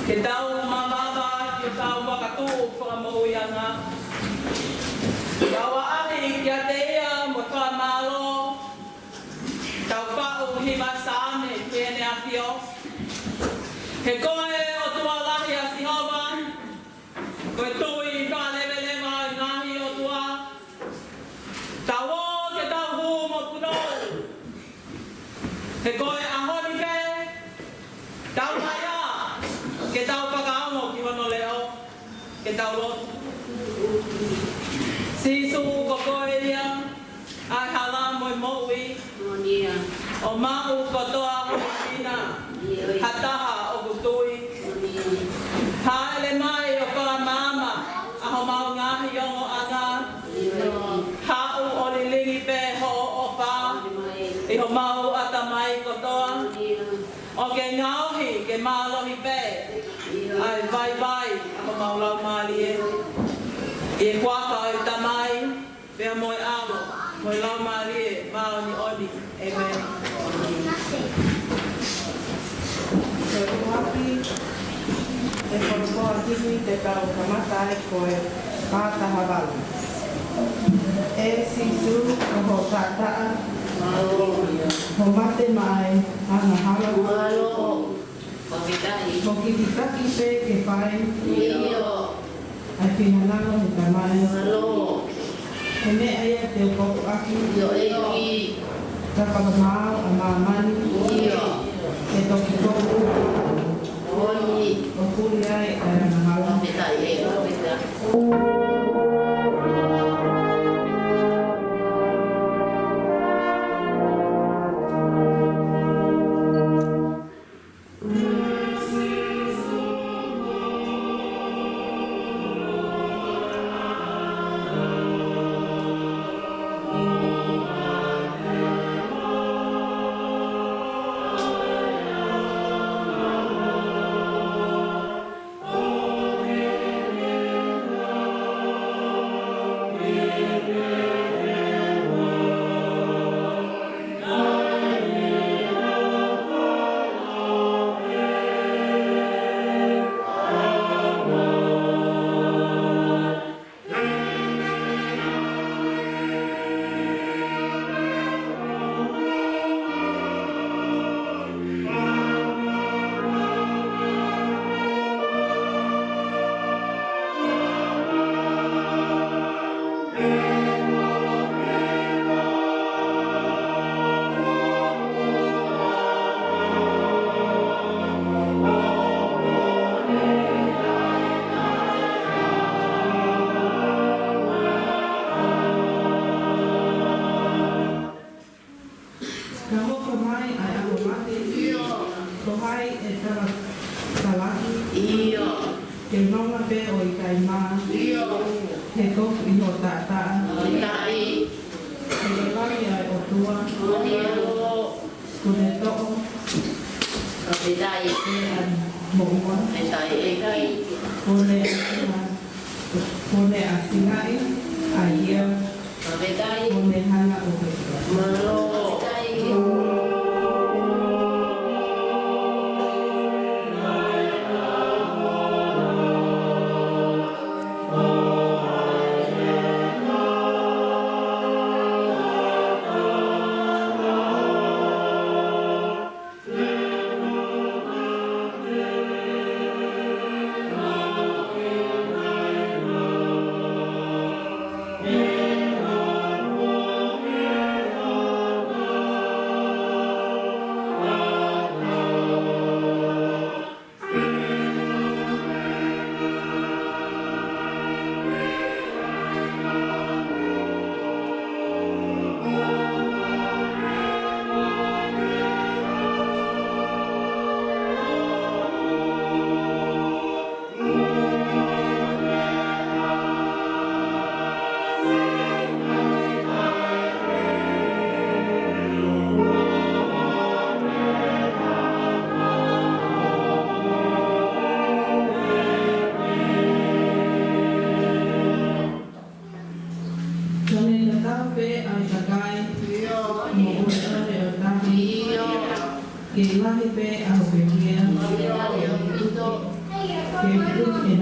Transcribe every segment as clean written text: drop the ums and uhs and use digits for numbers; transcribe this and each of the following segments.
Ke tau mamama, ke tau makatu whakamoianga. Tau ahi kia te ia mo whamalo. Tau whau hima sāne kēne awhio. He koe o tua lahi a Sihova. Koe tui whaalewelewa i ngahi o tua. Tau o ke tau hu mo puno. He koe a honi ke. Tau mai a. Ke tau whakaongo ki hono leo. Ke tau lotu. Sisu ko koe ia. Ai hala moi moui. O mau kotoa o ina. Hataha o kutui. Haele mai o whakamama. Aho mau ngahi ongo anga. Hau o lilingi pe ho o wha. Iho mau ata mai kotoa. O ke ngauhi ke mālohi pe. Ai vai vai aho mau lau maali e. I e kuaka o i tamai. Pea moi amo. Moi lau maali e. Mao ni odi. Amen. E kuaki, e korokoa tini te tau kamatai koe pātaha walu. E sisu o ho tātaa, ho mate mai ana hala. Ho kititaki pe ke whai, ai whihananga he tamai. He me aia te ukoku aki, ka whakamau a mamani. E toki toku, o kuri ai e ana hala.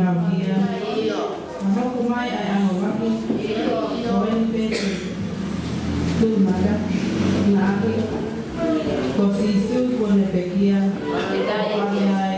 mau kia. Maka kumai ai anu maki. Koen pete. Tu maka na aki. Ko sisu ko ne pekia. Ai ai.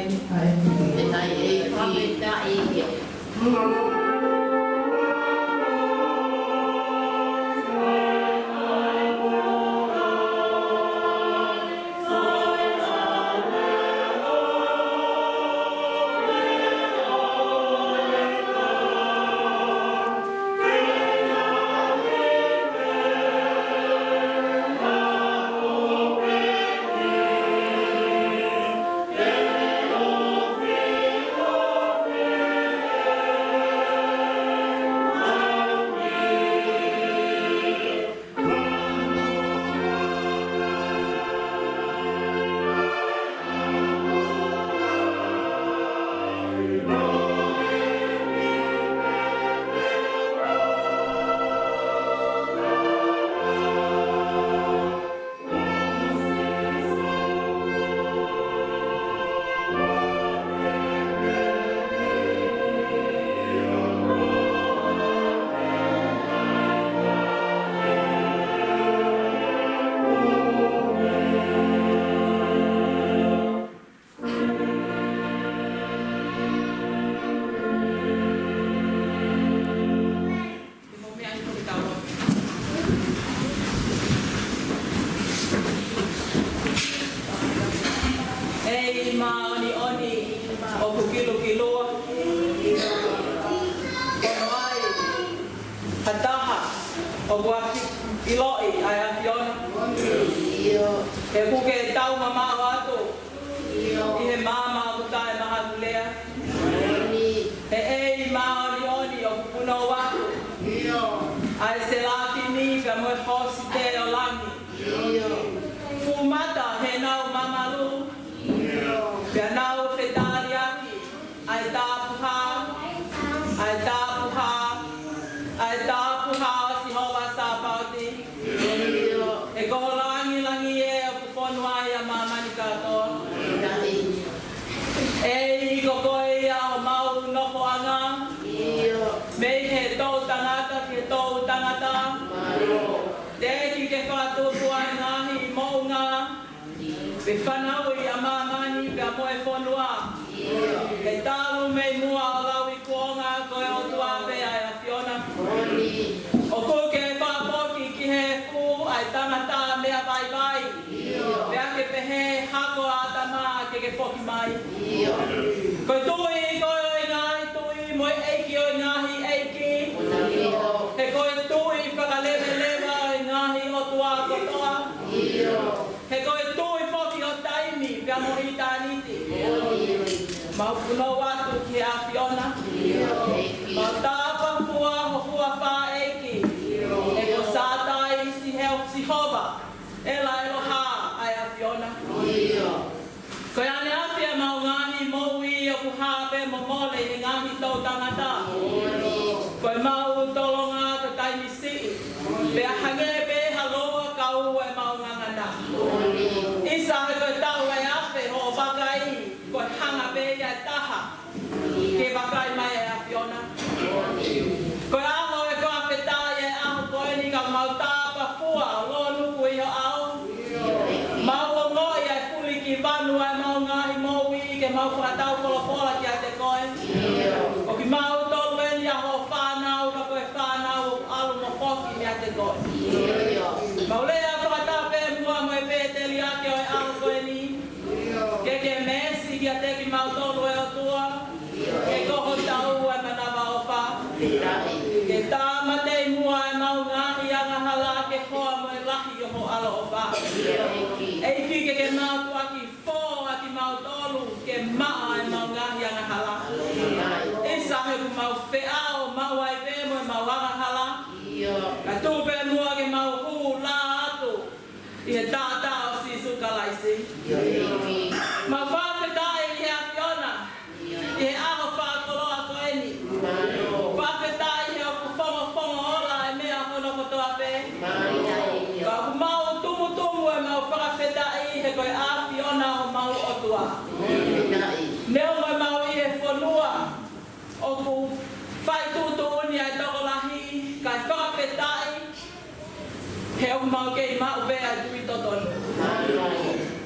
Ke o mau ke mau be a tui totonu.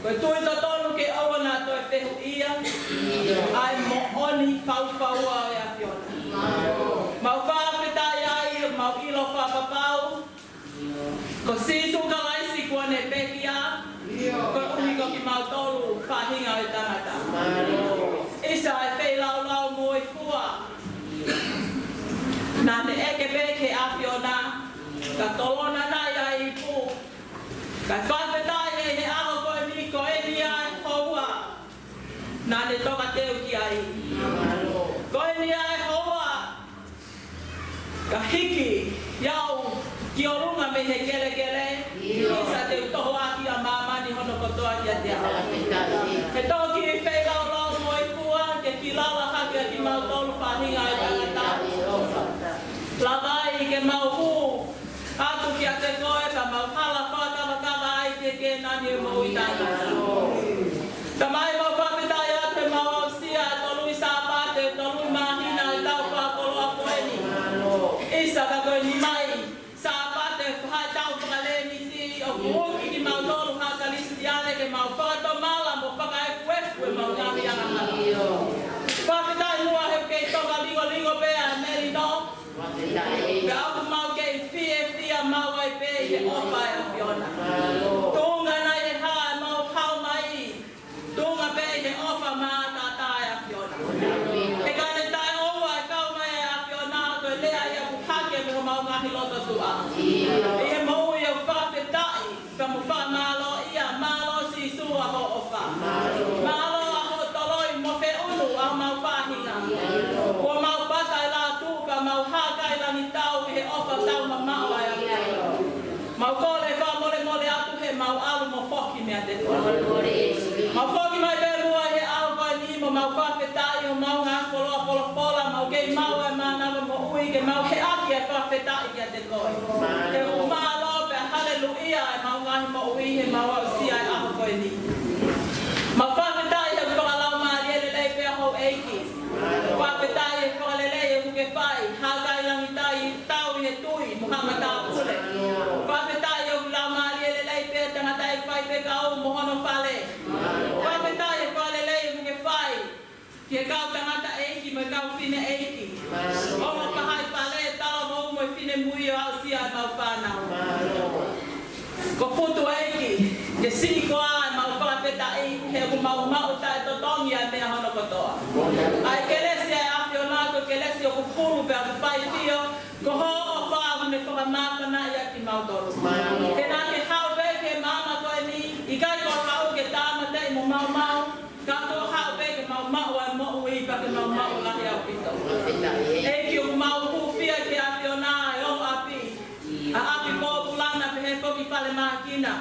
Ko tui totonu ke awa na to e fehu ia. Ai mo oni fau a e a fiona. Mau whawhetai ai, mau ilo whapapau. Ko sisu ka laisi kua ne pekia. Ko umi ko ki mau tolu whahinga o tangata. Isa e whei lau mo i fua. Nā ne eke peke a fiona. Ka tolona nai ai i pu. Ka whawhetai e he aho koe ni ko e ni ai hoa. Nā ne toka teu ki ai. Ko e ni ai hoa. Ka hiki, iau, ki o runga me he kele kele. Isa te utoho aki a mamani hono kotoa ki a te aha. He toki i whei lau mo i fua. Ke ki lala haki a ki mau tolu whahinga e tangata. Lawai ke mau hu. Atu ki a te koe ka mau hala whakawakawa ai te ke nani o mau i tangata. Tamai mau whawhetai a te mau au sia e tolu i sāpate, tolu i mahina i tau whakolo a poeni. Isa ka koe ni mai, sāpate whai tau whakaleni si o kuoki ki mau tolu hakalistiane ke mau whakato mala mo whakaefuefu e mau ngami anga. Whawhetai mua he kei toka lingo pēa e meri no. Ka aku mau kei fia mau ai pē i he ofa e a fiona. Tunga nai he haa e mau hau mai. Tunga pē i he ofa maa tātā e a fiona. He kane tai oua e kau mai e a fiona koe lea i a kuhake me ho mau ngahi loto tua. I he mou i au whawhetai ka mu wha malo ia malo si sua ho ofa. Malo a ho toloi mo whe unu au mau whahinga. Ko mau patai la tūka mau haka i lani tau i he ofa tau ma mau ai a fiona. Mau kore wha mole atu he mau alu mo whoki mea te tua. Mau whoki mai pe mua he au koe ni mo mau whawhetai o mau ngā koloa pola mau kei mau e mānawa mo ui ke mau he aki e whawhetai ki a te koe. He umalo pe haleluia e mau ngahi mo ui he mau au sia e aho koe ni. Mau whawhetai he whakalau maari e lelei pe aho eiki. Whawhetai e whakalelei e kuke whai. Haka i langi tai tau i he tui Muhammad Apule. Whawhetai e lau maari e lelei pe tangata e whai wheka au mohono whale. Whawhetai e whakalelei e kuke whai. Ki e kau tangata eiki mo e kau whine eiki. Oma whahai whale e tala mou mo e whine mui o au sia e mau whanau. Ko putu eiki. Ke siko a e mau whawhetai he ku mau tae totongi a mea hono kotoa. Ai kelesia e awhionako, kelesia o kupulu pe a kuwhai fio, ko ho o whahu ne whakamāwhana i a ki mau toro. Ke nā ke hau pe ke mama koe ni, i kai ko hau ke tāmata i mo mau, ka tō hau pe ke mau ai mo ui pa ke mau lahi au pito. E ki o mau hufia ke awhiona e o api, a api pōpulana pe he whoki whale mākina.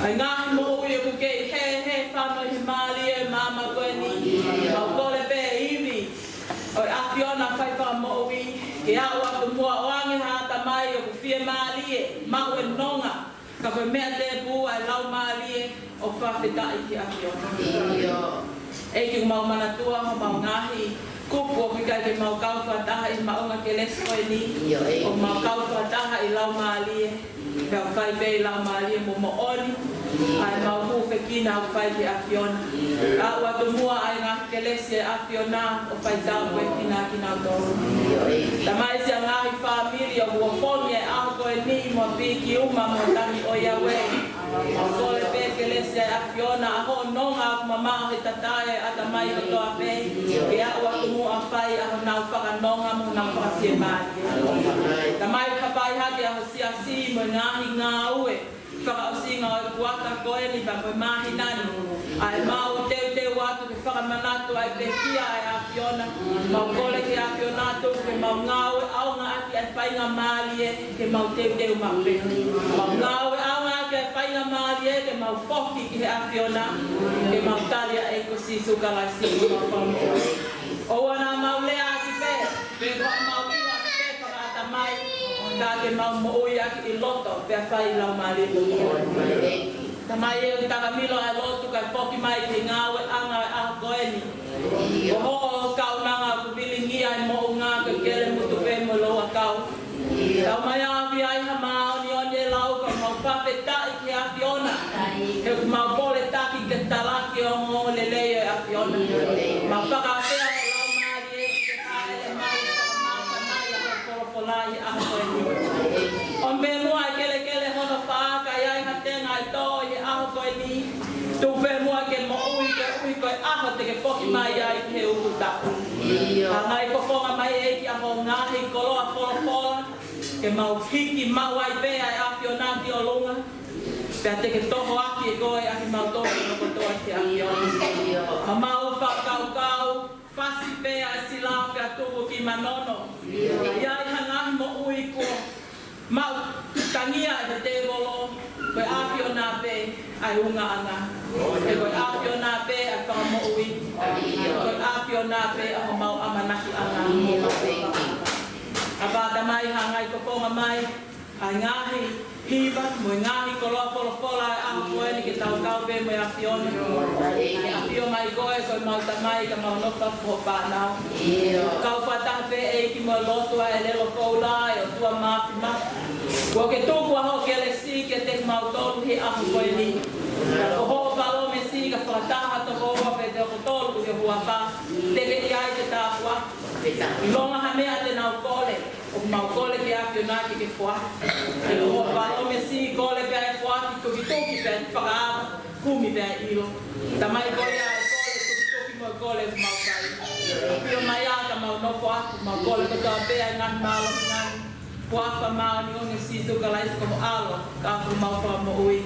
Ai ngahi mo ui e kuke he whanau he maali e mama koe ni, au kore pe iwi. Oi awhiona whai wha mo ui, ke au atu mua oange hata mai o kuwhie maali e, mau e nonga. Ka koe mea te pū ai lau maali e, o whawhetai ki awhiona. E ki mau manatua ho mau ngahi, kupu o ki kai ke mau kau whataha i maunga ke les koe ni, o mau kau whataha i lau maali e. Pea whai pei lau maali e mo mo oni, ai mau hūwhekina au whai ki awhiona. A ua tu mua ai ngā kelesi e awhiona o whai tau koe kina au tōru. Tamai si a ngāhi whāmiri o mua whongi e aho koe ni mo piki uma mo tangi o Yahweh. O kore pe kelesi e awhiona a ho nonga aku mamao he tatae a tamai o toa pe. Ke a ua tu mua whai a ho nau whakanonga mo nau whakasie maari. Tamai kapai hake a ho si mo ngahi ngā ue. Whakausinga o kuaka koe ni pa koe mahi nani. Ai mau teu atu ke whakamanatu ai pekia ai awhiona. Mau kole ke awhionatu ke mau ngāue au ngā aki ai whainga maali e ke mau teu mau peki. Mau ngāue au ngā aki ai whainga maali e ke mau whoki ki he awhiona. Ke mau talia e ko sisu kalai sisu mau whamu. Oua nā mau lea aki pe. Pe kua mau iwa ki pe whakaata mai. Ka ke mau mo ui aki i loto pe a whai lau maali e. Tamai e o takamilo ai lotu kai whoki mai te ngāwe anga e aho koe ni. O ho o kaunanga ku bilingi ai mo ngā ke kere mutu pe mo loa kau. Tau mai awi ai ha maa oni e lau i mai ai ke uku tapu. Ngai kokonga mai e ki aho ngahi koloa fola ke mau hiki mau ai pe ai awhionaki o lunga. Pea te ke toho aki e koe aki mau tohi no kotoa ki awhioni. Ma mau whakau fasi pe ai silau pea tuku ki manono. Iai hangahi mo ui ko mau tangia e te bolo. Koe awhiona pe ai unga anga. E koe awhiona pe ai whakamo ui. Koe awhiona pe aho mau amanaki anga. Abada mai hangai kokonga mai. Ai ngahi hiva, mo ngahi koloa fola ai aho koe ni ke tau kau pe mo e awhiona. E awhio mai koe koe mau tamai ka mau noka po pānau. Kau whataha pe e ki mo lotua e lelo koula e o tua mafi. Kua ke tūkua ho ke le si ke te mau tolu he ahu koe ni. Ko ho palo me si ka whataha to hoa pe te o tolu ke hua pa. Te ke iai te tāpua. I longa ha mea te nau kole. O mau kole ke awhiona ki ke fua. Ke ho palo me si kole pe ai fua ki tuki pe ai whakaama. Kumi pe ai ilo. Tamai kole ai kole tuki mo kole mau kai. Pio mai a ka mau nofo atu. Mau kole katoa pe ai ngani malo ngani. Kuafa mau ni onge situ ka lais como alo ka aku mau fa mo ui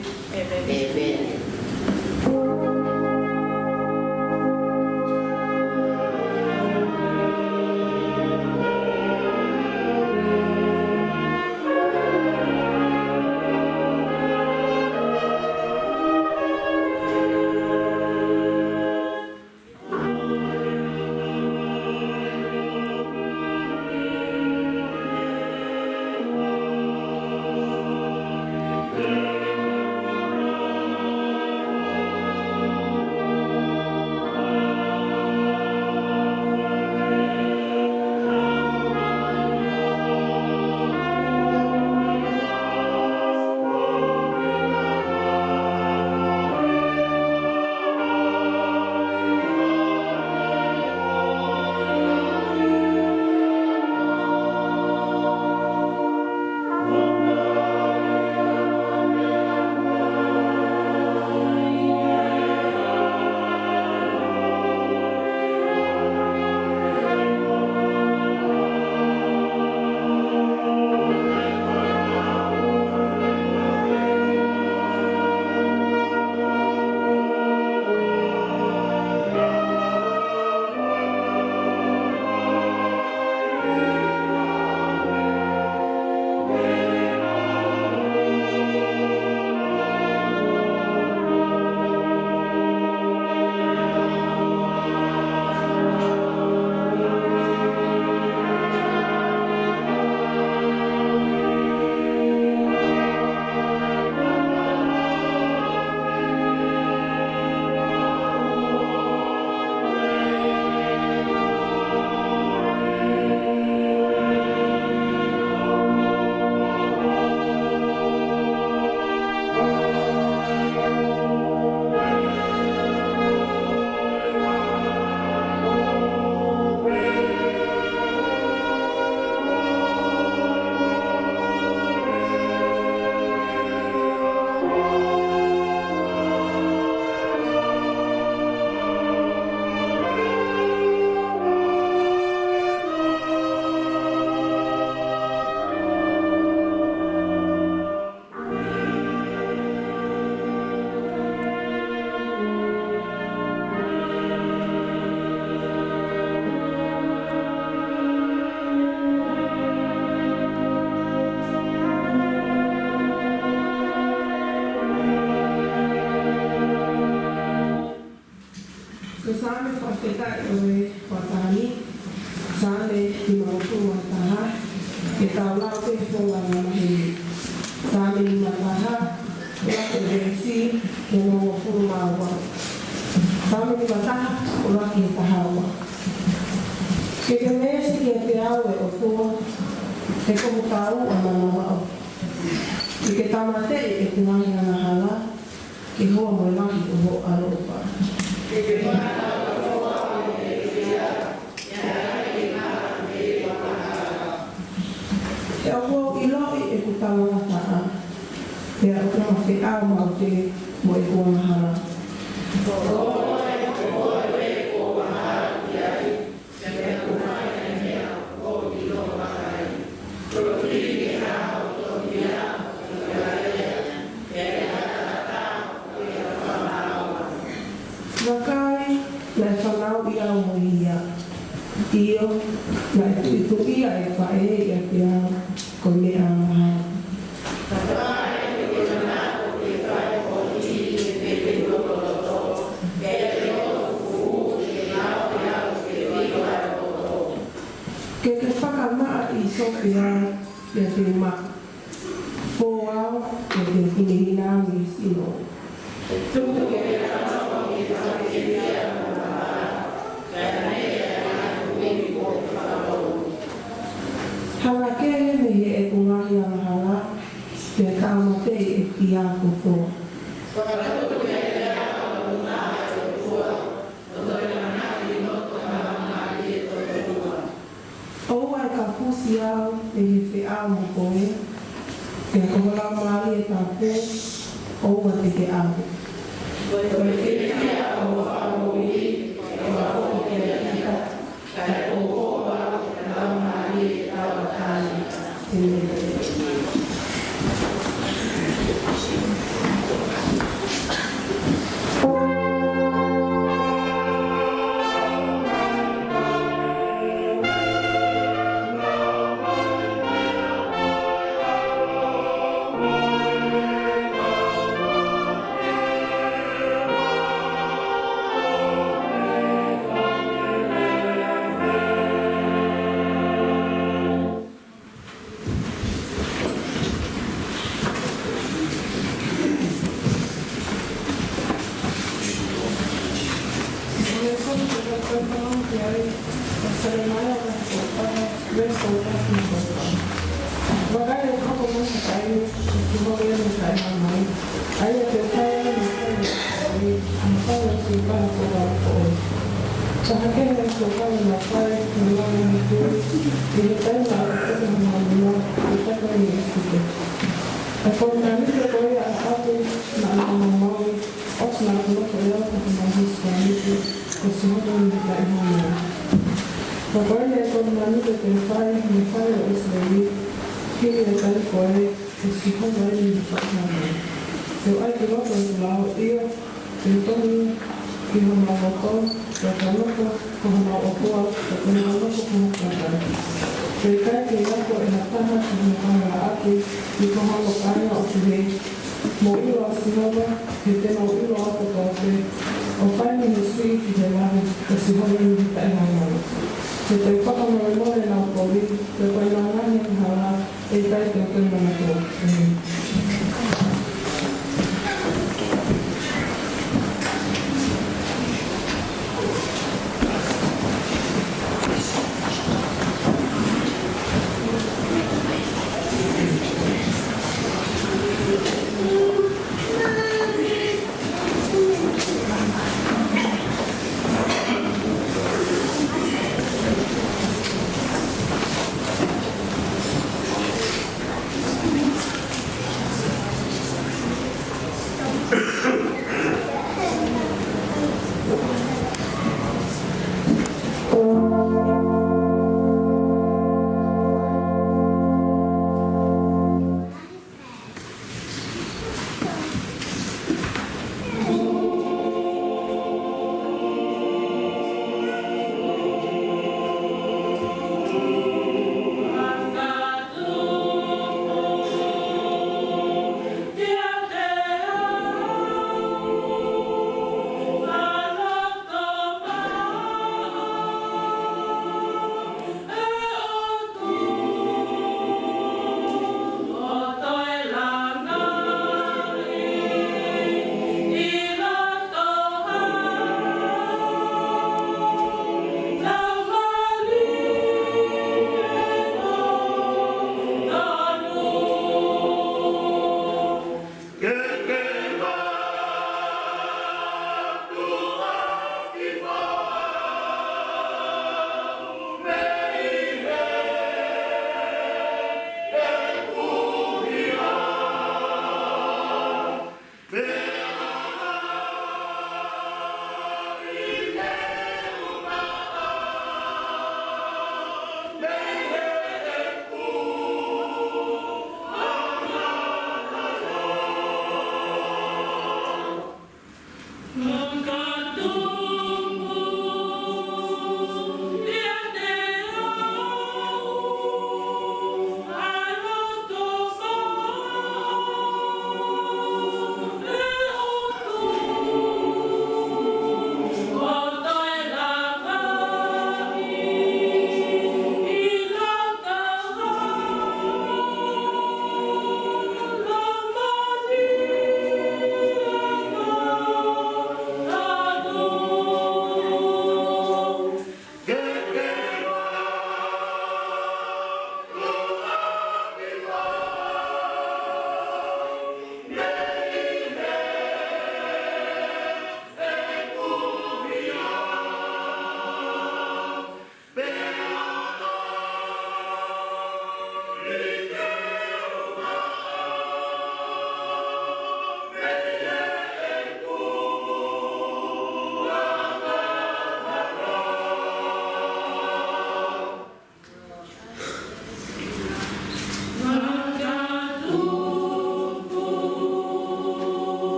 Mo e kua mahara. ia io mai tu ia e fai e pia con me a que whakama I Sofia e te ma fōau e te hinihina mi sino. Hala ke me e kungahi ala hala te kaamate e ki a koko. Oua e ka pusi au e he whia mo koe, ke kohola maari e ka pē, oua te ke au. Koe ke whia o whao i, e wako ke ika, kai o oua e la maari e au atani, te mele.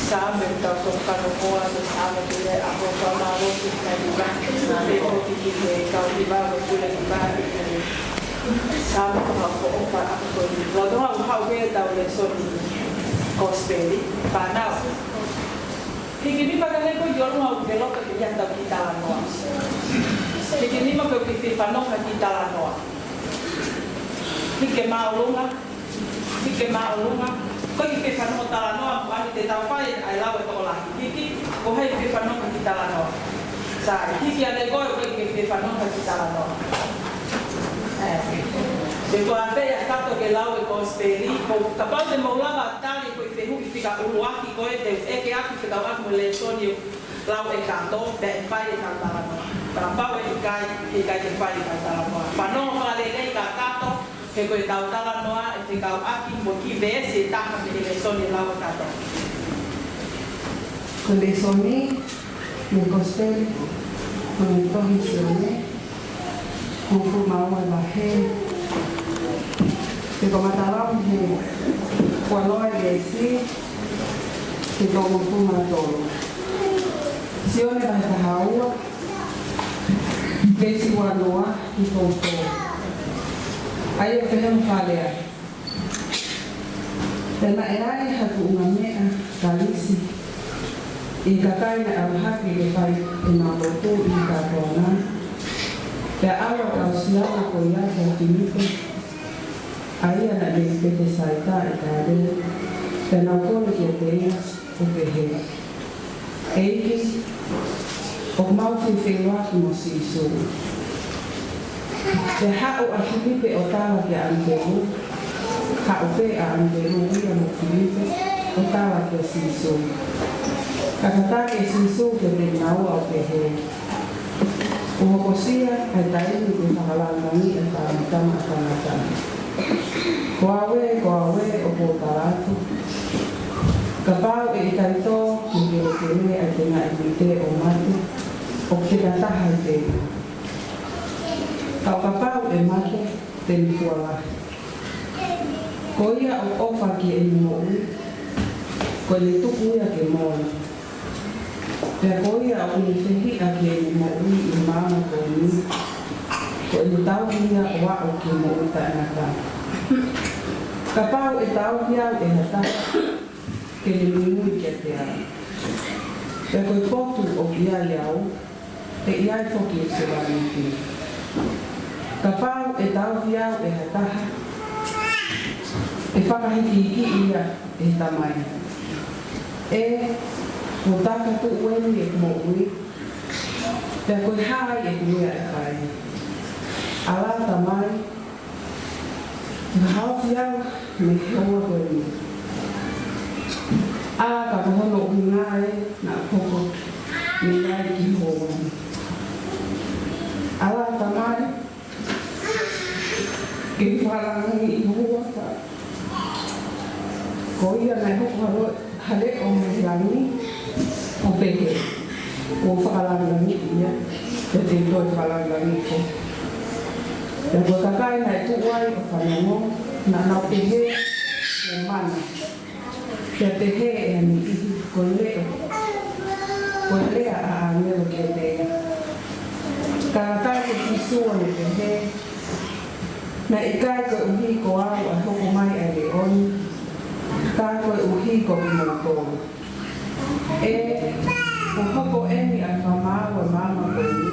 Sabe tau tokano koa te sabe te le aho whamaro ki kai iwa. Me hoki ki te kau iwa o kule ki wāki te sabe koha ko ofa ako koi. Rotonga uhau hea tau le soni gospeli. Whanau. Hiki nima ka neko i olunga u te loka ki iatau ki tala noa. Hiki nima ka ki te whanoka ki tala noa. Hike maolunga. Hike maolunga. Ko i te whanau tala noa, ani te tau whai ai lawe toko lahi hiki, ko hei te whanau ki tala noa. Sāi, hiki ane koe ko i te whanau ki tala noa. Te ko awhea kato ke lawe ko speri, ko ka pau te maulanga tali ko i te hui whika uruaki koe, te eke aki whika waki mo le soni lawe e kato, te e whai e tala noa. Ka pau e kai te whai e tala noa. Whanau whale rei ka kato, ke koe tau tala noa e te kau aki mo ki vese e taka me le soni lawa kato. Ko le soni, me gospel, ko me tohi sione, ko fu maua la he, te ko mataram he, ko aloa le si, te ko mo fu matolo. Sione vai ta haua, vesi wanoa, ki tonto. Ai e whenua mwhalea. Tēnā e ai haku unga mea kalisi. I ka kaina au haki e whai e ngā motu i ka tōna. Pea awa kau siawa ko ia ka Filipe. Ai ana le pete saita e ka rea. Tēnā kone ki a te ea o te hea. Eiki, o mauwhi whenua ki mo si isuru. Te hao a Filipe o tawa ki a Anteru, hao pe a Anteru ia mo Filipe o tawa ki a Sisu. Kakatake Sisu ke te naua o te he. O hokosia ai taini te whakalangangi e whamatama a whangatama. Ko awe o ko taratu. Ka pau e i kaito ki ke me ai te ngā i te o mate o ke kataha i te. Kau ka pau e mate te nifualahi. Ko ia o ofa ki e mo'u, ko le tuku ia ke mo'u. Pea ko ia o ni whihi a ki e mo'u i mama ko ni, ko le tau ia o wa'o ki mo'u ta inaka. Ka pau e tau ia e hata ke le minui ki a te ara. Pea ko i potu o ki ia iau, e iai foki e se wani ki. Ka pau e tau hiau e hataha, e whakahiki ki ia e tamai. E, ko taka tu ueni e kumo ui, pea koe hai e kuia e whai. Ala tamai, ka hau hiau me hoa koe ni. A ka pohono ui ngae na koko, me ngai ki hoa ni. Ala tamai, ke wharangi i hua ka. Ko ia nei hoko hale o me rangi o pehe. O whakarangi ia, te te toi wharangi ko. Te kua kakai nei tuai o whanongo, na nau pehe o mana. Te pehe e ani ihi ko leo. Ko lea a angelo ke lea. Ka kai ke tisua ne pehe, na i kai koe uhi ko au a hoko mai a le oni, kai koe uhi ko i mo tōru. E, ko hoko eni a whamau a mama ko ni,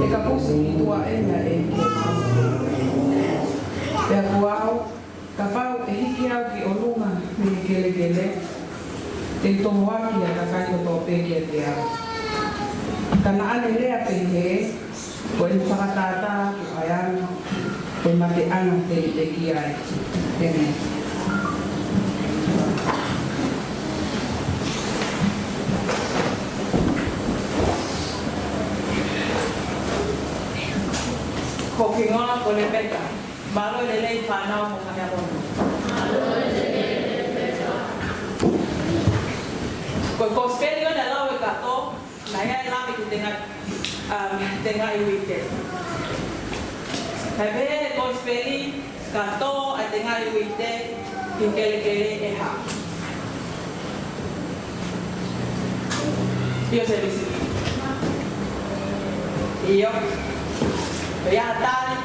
e ka pusi i tua ena e ke mama ko ni. Pea ko au, ka pau e hiki au ki o lunga me kele kele, te tomo aki a ka kai ko tō peke a te au. Kana ane lea pehe, ko e whakatata ki aiana, ko e mate ana te ki ai. Tēnei. Ko ki ngona ko le peta, malo le lei whanau mo kanya rono. Ko speri o na lau e kato, na ia e lawe ki te ngai uite. Hebe ko speri kato a te ngai uite ki kele kele e ha. Io servisi. Io. Beatari.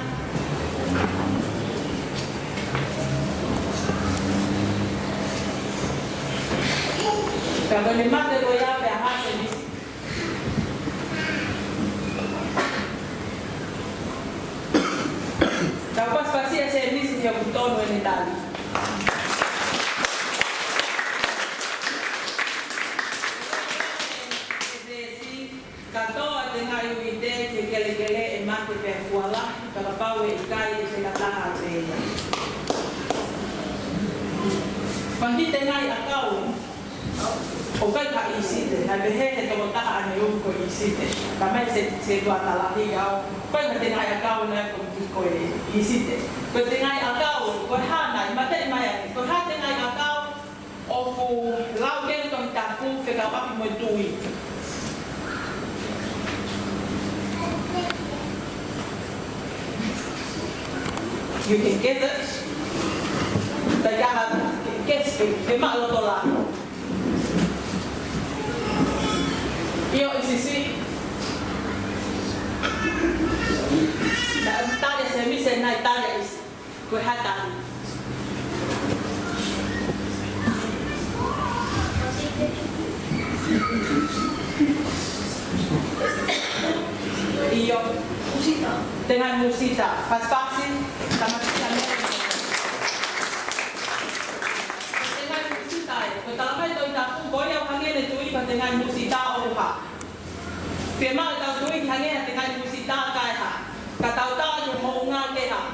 Kalau ni mata lo ya behat servisi. Dapat pasti servisi yang betul ni tadi. Katoa tengah yuide kegele-gele emak kefuala kalau bawa ikai di sekitar area. Pagi tengah akau, okai tak isi deh. Ada hehe kalau tak ada yang kau isi deh. Kami sedua talahi kau. Kau tengah akau nak kau isi deh. Kau tengah akau, kau hana, mata imaya. Kau hana tengah akau, aku lau dia kau tapu, kau apa pun tuai. You can get it. Tayahan, guess it. Kemak lo tolak. Iyo isisi. Tanya semi senai tanya is. Kuhatan. Iyo musita. Dengan musita. Pas-pasin. Sama dengan musita. Kalau kita tak pun boleh hangin itu dengan musita orang. Firman kita tu hangin dengan musita kaya. Kata tahu yang mau ngake ha.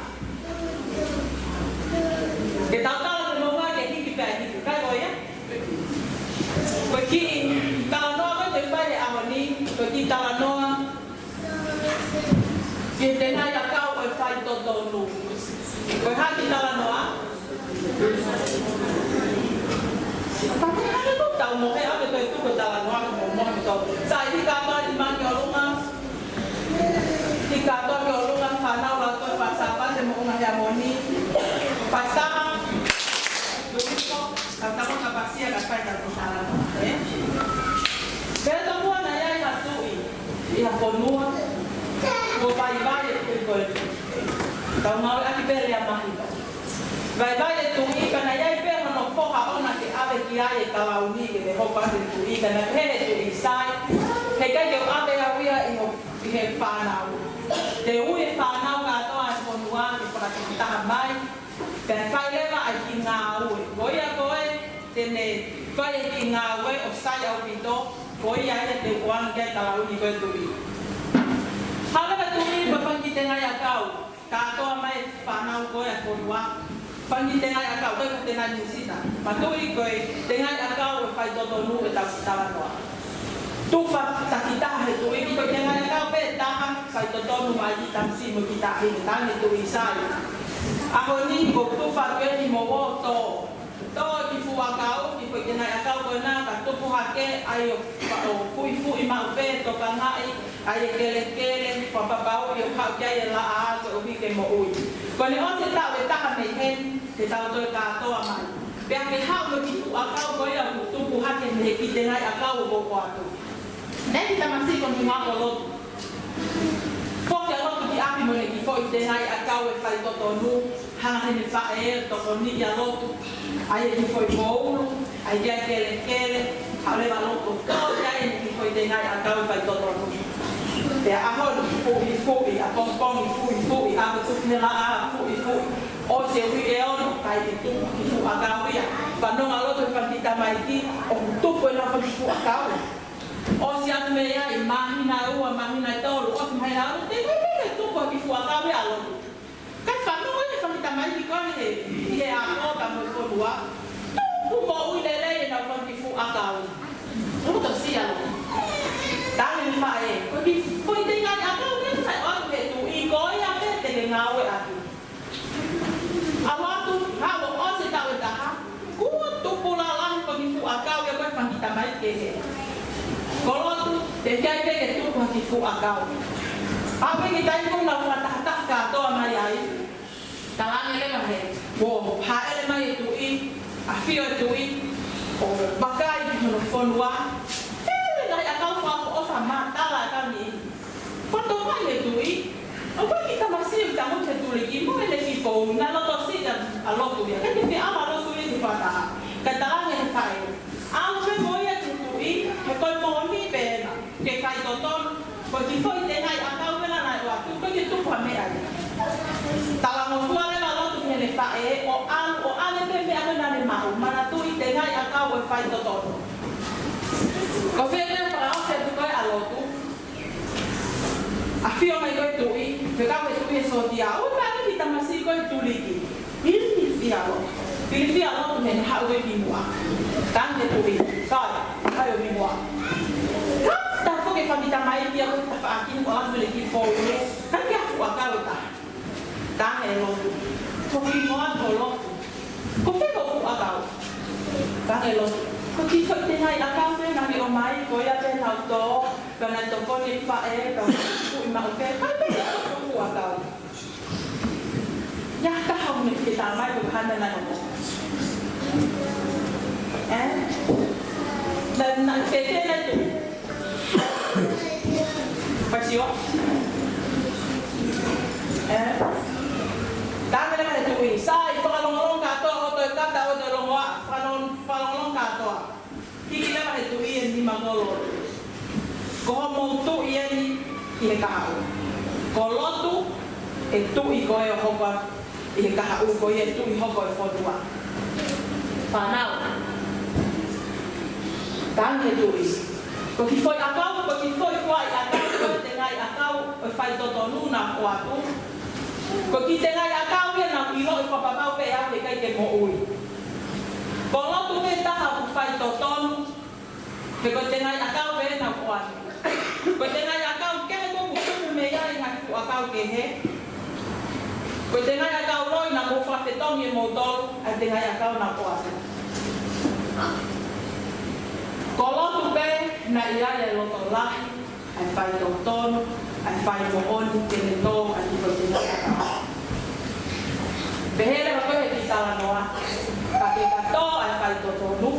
Kita tahu yang mau ngake hidup baik kaya boleh. Bagi kalau orang tu boleh awal ni, bagi kalau orang kita nak kau berfai tonton lu. Berhati kita lah tapi ada tu tahu mau apa tu itu berjalan mau itu. Saya di kantor di mana orang, di kantor orang fanau atau pasapa semua orang yang moni pasang. Begitu kata orang pasti ada pada berjalan. Kalau semua naya yang tu, ia semua. Vai então não é que pele a marriba vai tu iba na ia pele no foca ona que ave que ai kala uni que de roupa de tu iba na pele tu isai que que eu ave a via e o que fana de ui fana ga to a konua que para que está mai que fai leva a que nga ui voy a coe tene fai que nga ui o sai au pito voy a ir de one que kala uni que tu Halo katumi bapang kita ngaya kau, kato amai panau kau yang kodua, pang kita ngaya kau kau kita ngaya musita, matui kau tengah kau fai dotonu etau tawa noa. Tu fa sakita itu ini kau tengah kau petahang fai dotonu aji tamsi mukita ini tani tu isai. Aku ni kau tu fa kau ni mau to kifu akau kifu tengah kau kau na kau tu hake ayo fu imau pe to kanai ayo kele papapau yo kau jaya la a ko ubi ke mo ui ko ni on se ta we ta me hen se ta to ka to amai pe ke hau lo kifu akau ko ya tu fu hake me ki tengah akau bo ko atu nei kita masih kon ni ngako lo ko ya lo ki api mo ni fo tengah akau e fai to nu hang ni fa e to ni ya lo ayo ki foi bolo ayo kele hale balon ko ya ni foi tengah akau fai to nu ya ahol fui apong fui apa tu nela fui o se wi e ono kai tu fu akau ya pano alo tu pan kita mai ki o tu ko na fu akau o si atu me ya imagina todo o si mai alo te tu ko ki fu akau ya lo kan pano ni pan kita mai ki ko ni e a o ta mo fo dua tu mo wi le na pan ki fu akau o to si alo Dahil mae, porque foi tengah akau ni sai on ke tu I ko ya ke te ngawe aku. Awak tu hawo o se tahu dah. Ku tu pula lah pergi fu akau ya ko pan kita mai ke. Kalau tu te jai ke tu pergi fu akau. Apa kita pun nak tak ka to mai ai. Talang ele mah he. Wo ha ele mai tu I, afio tu I. O bakai di no fonwa. Dari akau tala kami. Foto mai e tui. O pa kita masih tamu cetuli ki mo ele ki ko na lo to si a lo tu ya. Kan ni ama lo suli di fata. Katalang e fai. Ang me mo ya tui, he ko mo ni pena. Ke fai toton, ko ti foi te nai akau pena na wa tu ko ti tu pa me ai. Tala mo fu ale lo tu ne fa e o ale pe me ale na ne mau, mana tu i te ngai akau e fai toton. Ko vele para o se tu ko a lo tu. A fio mai ko tui, fe ka ko tui so dia. O pa ni ta masi ko tuli ki. Pili fia lo. Pili fia lo ne ha o ki mua. Kan de tui. Ka ha o mi mua. Ka ta fo ke fa mi ta mai dia ko ta fa ki ko a le ki fo le. Kan ke fu a ka lo ta. Ta he lo. Ko ki mua ko lo. Ko fe ko fu a ka. Ka he lo. Ko ki fo te nai a ka me na mi o mai ko ya pe na to. Kana to ko ni fa e ka fu I ma ke ka pe ko fu a ka. Ya ka ha ni ki ta mai ko han na ko. Dan na ke na tu. Pa si o. Dame na ka tu I sai fa long ka to o to ka ta o de long wa fa long ka to. Ki na ka tu I ni ma ngolo. Ko mo tu I ni I ka au. Ko lotu e tu I ko e hopa I ka au ko e tu I hoko e fotua. Pa nau. Tange tu I. Ko ki foi akau, ko ki foi akau ko te ngai akau o fai toto luna o atu. Ko ki te ngai akau e na ilo I whapapau pe au e kai ke mo ui. Ko lotu me taha ku fai totonu, pe ko te ngai akau e na o atu. Ko te ngai akau ke ko kukumu me iai ngai ku akau ke he. Ko te ngai akau roi na mo whawhetongi e mo tolu, a te ngai akau na o atu. Ko lotu pe na iai e loto lahi, ai whai totonu, ai whai mo oni te ne tō, ai ki ko te ngai akau. Pehere wa koe ki tala noa, ka ke kato ai whai totonu,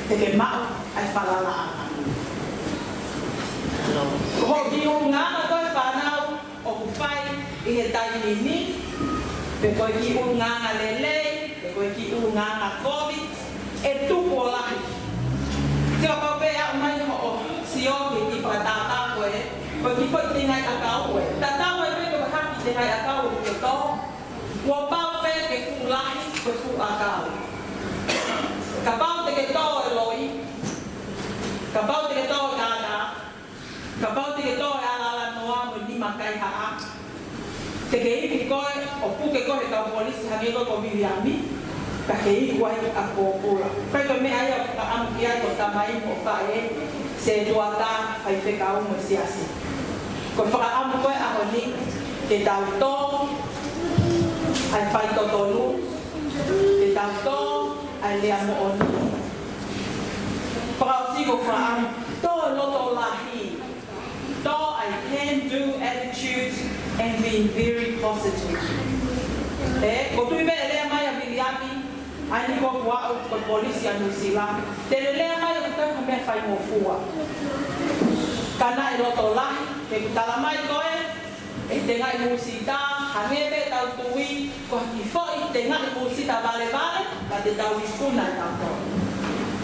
te ke mau ai whalala anga. Ko ki ungana koe whanau, o ku whai I he taini ni, pe koe ki ungana lelei, pe koe ki ungana COVID, e tupu o lahi. Te o kau pe au mai ho o sioki ki whatata koe, koe ki whai te ngai akau koe. Tatau e pe koe haki te ngai akau o ke tō, ua pau pe ke fu lahi, koe fu akau. Ka pau te ke tō e loi, ka pau te ke tō e kāna, ka pau te ke tō e alala noa mo ni makai haa. Te ke ipi koe, o puke koe ka polisi hangi koe ko Miriami, ka ke ipi koe a kōpura. Kai koe me ai ka amu ki ai ko tamai mo whae, se tuata ai whekau mo siasi. Koe whakaamu koe a honi, ke tau tō, ai whai totonu, ke tau tō, ai lea mo oni. Whakausi ko whaamu, tō loto lahi, tō ai can-do attitude and being very positive. Ko tui me lea mai a Miriami, ai ni ko wau ko polisi a New Zealand, te lea mai a kukai ka mea whai mo fua. Kana e loto lahi, ke kutala mai koe, e te ngai musita, hangebe tau tui, ko ki foi te ngai musita vale, ka te tau I puna e tau tō.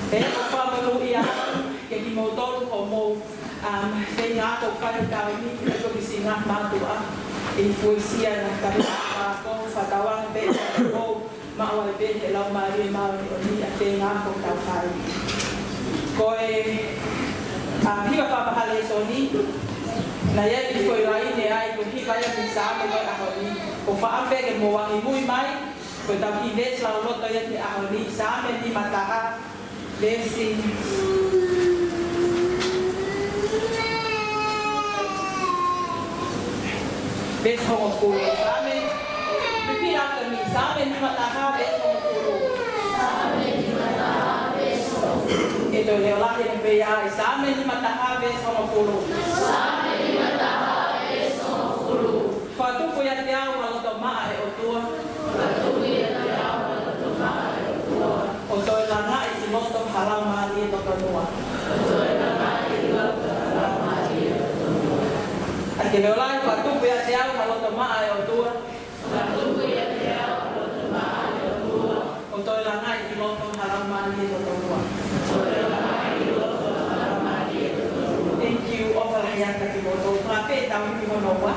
Ko whamanu I anu, ke ki mo tolu ko mo whenga ko whai tau ni, e ko ki si ngā mātua, e fuisia na karika ko, whatawang pe, ko maua e pe, he lau maari e maari o ni, a whenga ko tau whai. Ko e hiwa whapahale so ni, na ia I foi rai ne ai ko ki vai a misa ko a honi ko fa ampe ke mo wangi mui mai ko ta ki ves la loto ia te a honi sa me ni mataha vesi ves homo kulo sa me pipi after mi sa me ni mataha ves homo kulo sa me ni mataha ves eto leo la he pe ai sa me ni mataha ves homo kulo sa Fatupu ya te au a loto maa e o tua. Fatupu ya te au a loto maa e o tua. O toi langa I si loto halau maa li e toto nua. O toi langa I loto halau maa li e Te leo lai whatu pia te au haloto maa e o tua. O toi la ngai i loto haramani e o tua. Thank you, ofa la hiata ki moto. Prape tau ki mono wa.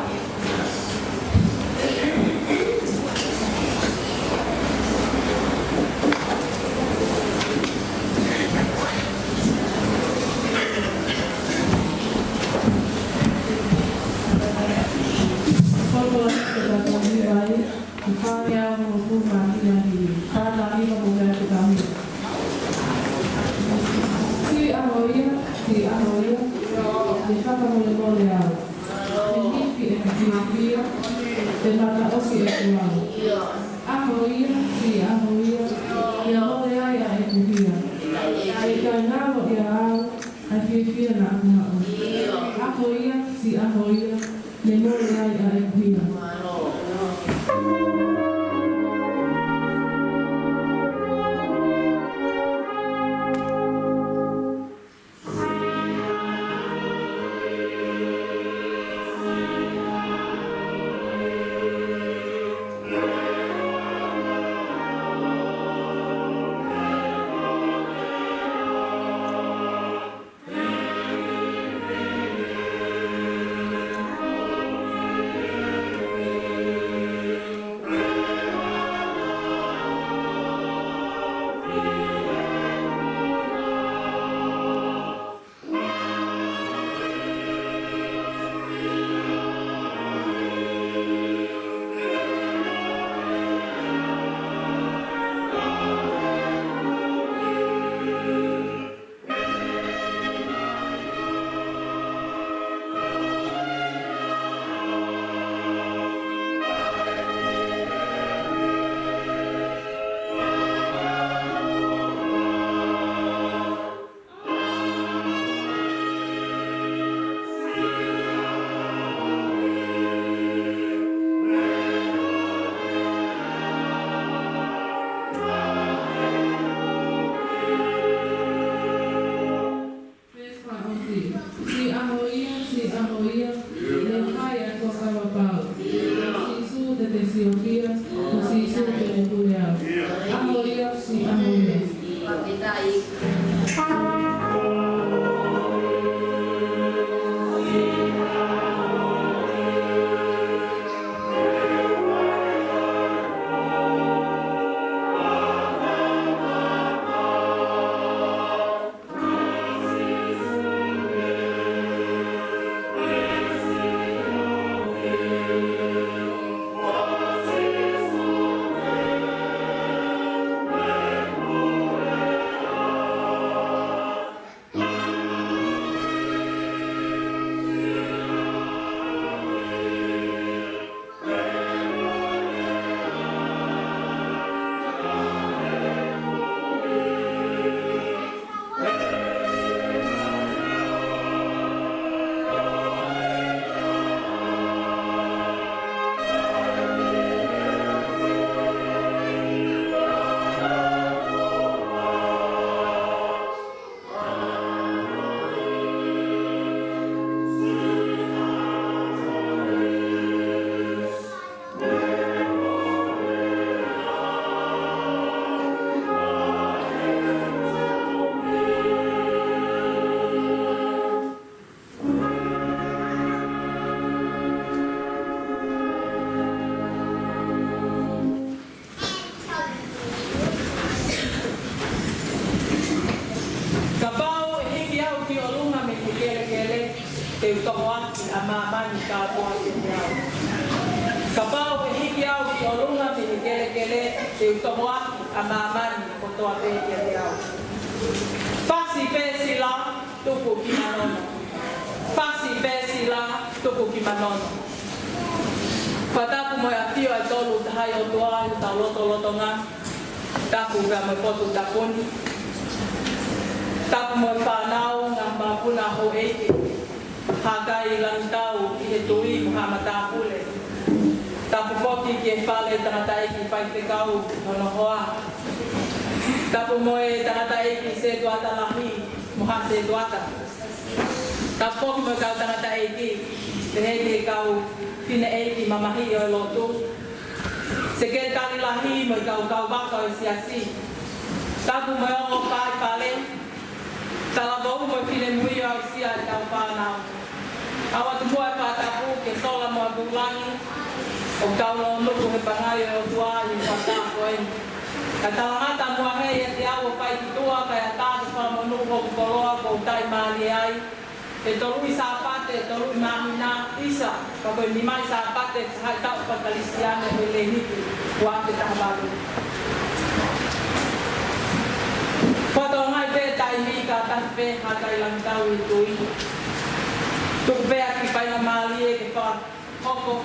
Tapu moe tangata eki se tuata lahi, muha se tuata. Tapok mo kau tangata eki, Te hei kau whine eiki mamahi o lotu. Se ke tani lahi mo kau waka o siasi. Tapu mo o whai whale. Tala vau mo whine mui o sia i tau whanau. Awa tu mua whatapu ke sola mo a bulangi. O kau lo nuku he pangai o tua i whatapu e. Ka talangata mua hei e te awa whai ki tua kai a tātu whamonuku o kukoroa ko tai maani ai. E tolui sapate, e tolui mahina isa. Ka koe ni mai sapate hai tau whakalisiane o le hiki. Kua te tahabaru. Whato ngai pe tai mika tahi pe hatai lang tau i tui. Tuku pe aki paina maali e ke wha hoko.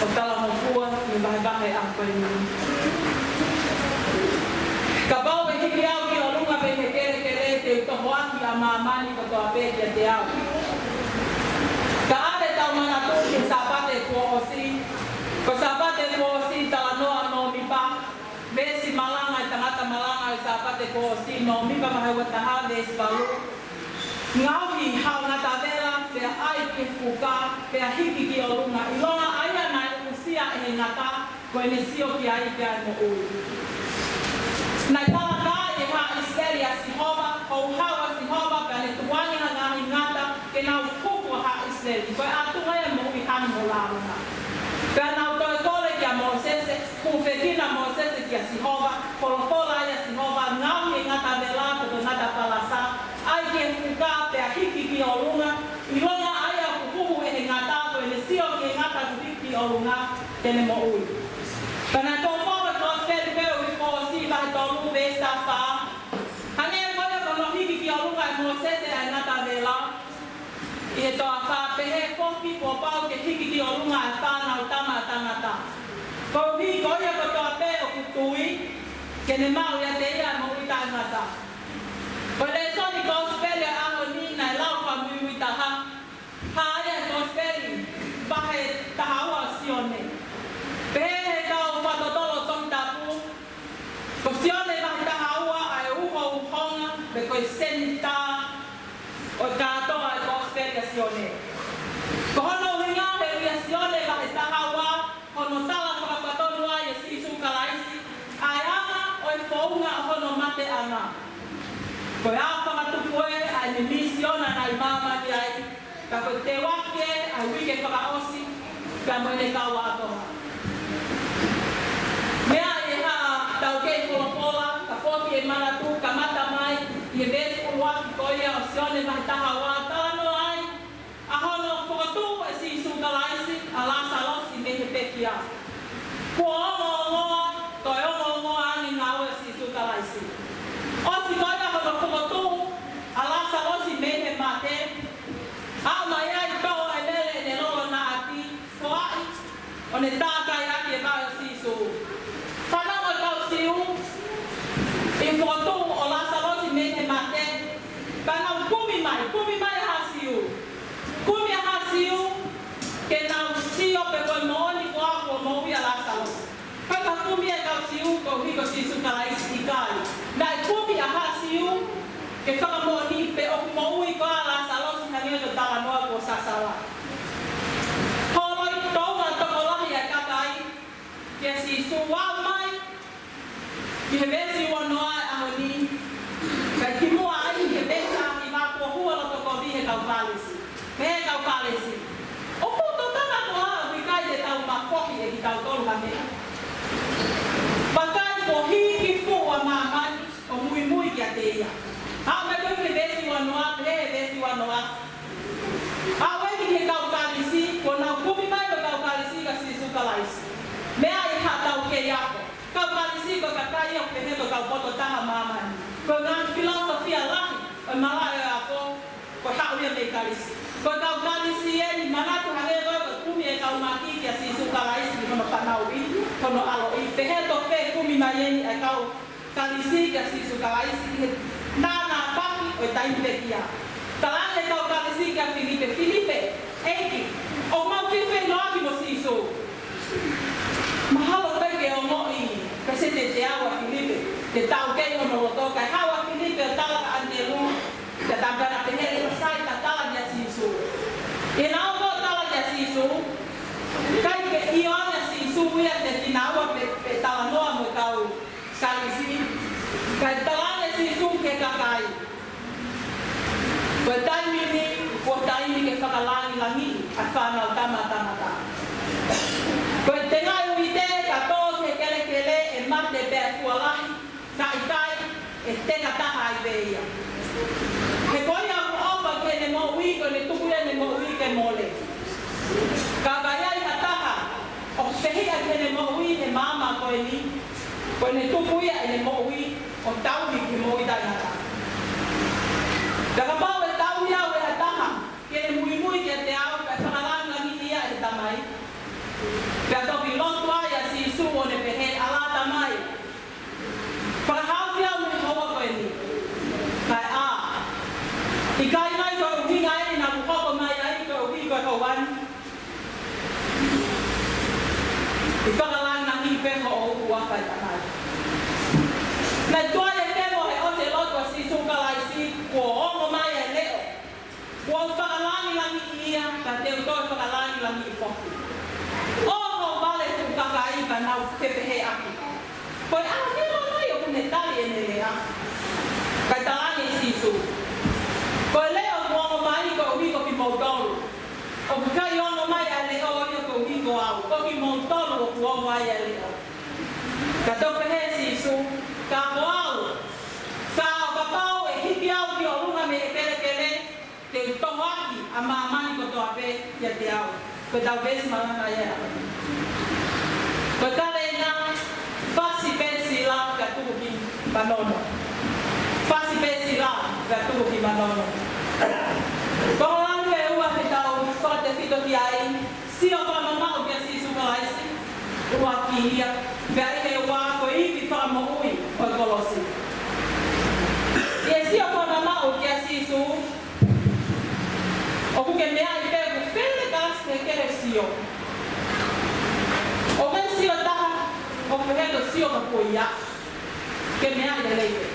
O tala mo fua, ni bahe a koe ni. Ka pau e hiki au ki o lunga pe he kere te utoho aki a maamani ko toa pe ki a te au. Ka ate tau mana tu ki sapate kua osi. Ko sapate kua osi tala noa no mipa. Besi malanga i tangata malanga i sapate kua osi no mipa mahe wataha le spalu. Ngauhi hau ngata vela pea ai ki fuka pea hiki ki o lunga. I longa aia nai usia e ngata ko e sio ki ai ki ai mo ui. Nai tala ka e ha Israeli a Sihova, o hawa Sihova pea ne tuwani na ngahi ngata ke nau kuku ha Israeli. Koe atunga e mo ui hanu mo launga. Pea nau toe kore ki a Mosese, kufekina Mosese ki a Sihova, folofola i a Sihova, ngauhi e ngata vela kuto ngata palasa, ai ke fuka pea hiki ki o lunga, i longa ai a kukuhu e ngata ko e sio ki ngata ki o lunga, tene mo ui. Kana tō mōra tō spēri pēo i kō si vahe tō lu vesta wha. Hane e koia kono hiki ki o lunga e Mosese ai ngata vela. I e tō a wha pehe whoki kua pau ke hiki ki o lunga e whānau tama tangata. Kou hi koia ko tō a pē o kutui, ke ne mau ia te ia mo i tangata. Koe le soni tō spēri a aho ni nai lau wha mui i taha. Haia tō spēri vahe taha ua sione. Pehe kau whatotolo tong tapu. Ko sione vahe taha ua ai uho uhonga me koe senta o kātoa e tō spēri a sione. Ko hono hinga he ria sione vahe taha ua, hono tala whakapatonu ai e sisu kalaisi, ai anga o e whaunga hono mate ana. Ko e a whakatupu e ai me misiona nai mamani ai, ka koe te wake ai wike whakaosi, ka moene kau atoa. Mea e haa tau kei wholopola, ka whoki e manatu, ka mata mai, i e vesi uruaki koia o sione vahe taha wā tāno ai, a hono whakatu e si sukalaisi, a lasa losi me he pekia. Kua ongo ongoa, toi ongo ongoa ani ngau e si sukalaisi. Osi koia hono whakatu, a lasa losi me he mate, a mai ai tau e mele ne lolo na ati, whaai, o ne tākai aki e vai o sisu. Whanau e kau siu, i whakatu o lasa losi me he mate, kanau kumi mai ha siu. Kumi ha siu, ke nau sio pe koe mooni kua kua moui a lasa losi. Kaka kumi e kau siu, ko hiko sisu kalaisi i kai. Nai kumi a ha siu, ke whakamoni pe o moui kua a lasa losi hangi o tala noa kua sasala. Holoi tonga tokolahi e kakai, ke sisu wau mai, ki he vesi ua noa e ahoni, kai ki mua ai he vesa i wākua hua lo toko vi he kau whalesi. Me he kau whalesi. O puto tana ko haa hui kai te tau mawhoki e ki tau tolu mea. Pakai ko hiki fua mamani o mui mui ki a te ia. Hau me koe ke vesi ua noa, he vesi ua noa. Hau e ki he kau kalisi, ko nau kumi mai ko kau kalisi ka sisu kalaisi. Mea i ha tau ke iako. Kau kalisi ko kakai o ke he ko kau poto taha mamani. Ko ngā filosofia lahi, o malai o ako, ko hau ia me kalisi. Ko kau kalisi e ni manatu hange koe ko kumi e kau maki ki a sisu kalaisi ni hono whanau i, hono alo i. Pehe to pe kumi mai e kau kalisi ki a sisu kalaisi ki he nana paki o e taimpe kia. Talane kau kalisi ki a Filipe. Filipe, eiki, o mau Filipe no aki mo sisu. Mahalo peke o mo i, presente te awa Filipe. Te tau kei o no loto kai hawa Filipe o tala ka antelu, te tambana pehe e sai ta tala ni a sisu. whakalangi a whanau tamata. Koe te ngai uite ka tō te kele e mate pēr fualangi ka itai e te kataha i veia. He koe aku opa ke ne mo ui ko ne tukuia ne mo ui ke mole. Ka vaiai kataha o whehia ke ne mo ui he mama koe ni. Koe ne tukuia e ne mo ui o tauri ki mo ui tai nata. Ka mau e tauri au e hataha ke ne mui mui ke te au ka whakalangi ia e tamai. Ka toki lotu ai a si isu o ne pehe ala tamai. Whakahawhia o me hoa koe ni. Kai a. I kai mai koe uhi ngai na muhoko mai ai koe uhi koe hauan. I whakalangi peho o uawhai tamai. Nei tua e temo he o te lotu a si isu kalaisi kua ongo mai e leo. Kua whakalangi langi ia ka teo toi whakalangi langi I whoki. Oho vale tu kakai ka nau tepehe aki. Koe ana tino noi o kune tali e ne lea. Kai talani e sisu. Koe leo kuongo mai ko uhiko ki mautolu. O kukai ongo mai a leo o ko uhiko au. Ko ki mautolu o kuongo ai a leo. Ka topehe sisu. Ka koau. Ka o kapau e hiki au ki o runga me e kele te tohaki a maamani ko toa pe ia te au. Koe tau vesi malanga ia. Koe tale nga fasi pesi la ka tuku ki manono. Fasi pesi la ka tuku ki manono. Koe langu e ua te tau whakate whito ki ai. Si o whamamau kia si sukalaisi. Ua ki ia. Pea ike ua koe iwi whamaui o kolosi. Ie si o whamamau kia si su. O kuke mea I pēku whele kāsi te kere sio. O kai sio taha, o kuheko sio ka koia. Ke mea I leike.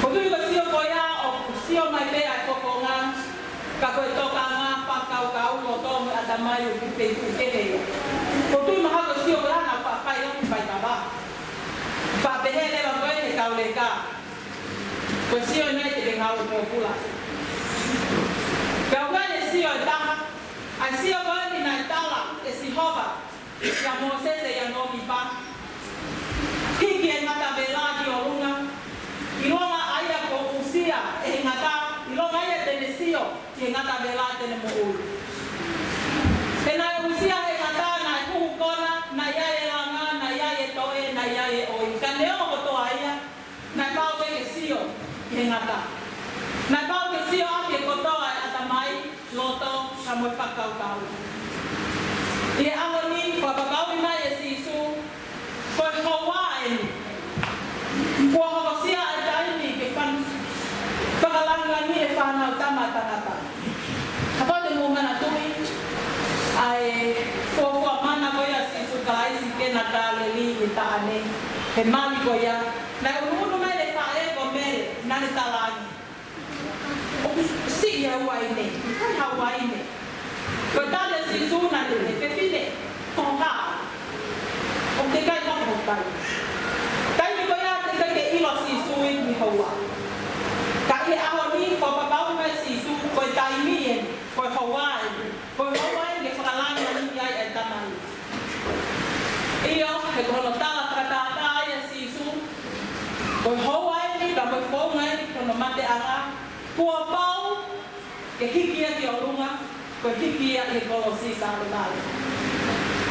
O tui ka sio koia, o sio mai pēa I whokonga. Ka koe toka ngā whakau ka ulo tōmu ata mai o ki pēku kereia. O tui maha ko sio koia na whawhai oki pai tawa. Whapehe lewa koe he kaule ka. Ko sio nei te ngau tō pula. Pea koe e sio e taha, ai sio koe ni nai tala e si hova, ia Mosese ia nomi pa. Hiki e ngata vela ki o runga, I ronga aia ko usia e ngata, I ronga aia tene sio ki e ngata vela tene mo uru. E nai usia e ngata nai kuhu kona, nai ia e langa, nai ia e toe, nai ia e oi. Ka neo mo toa ia, nai pao ke sio ki e ngata. Nai pao ke sio ake kotoa e atamai, loto, ka moe whakaukau. I e angoni, whakakau mai e sisu, koe hoa e ni. Kua hokosia e taini ke whakalangani e whanau tamatangata. Hapa te mōmana tui, ai fōfua mana koia sisu kalaisi kena tāleli I taane, he mani koia. Nai unu mai le whae ko mele, nani talangi. Si ia waine, kai ha waine. Ko tale si zona de fefine, tonga. O te kai ko hotai. Kai ni ko ia te kai ke ilo si sui ni hawa. Kai aho ni ko papau mai si su ko tai mien, ko Hawaii. Ko Hawaii ke whakalanga ni ai e tamai. Iyo, he kono tala whakatata ai e si su. Ko Hawaii ni ka moi whaungai kono mate anga. Kua pau, ke hikia ki o runga, ko hikia I kolosi sārenai.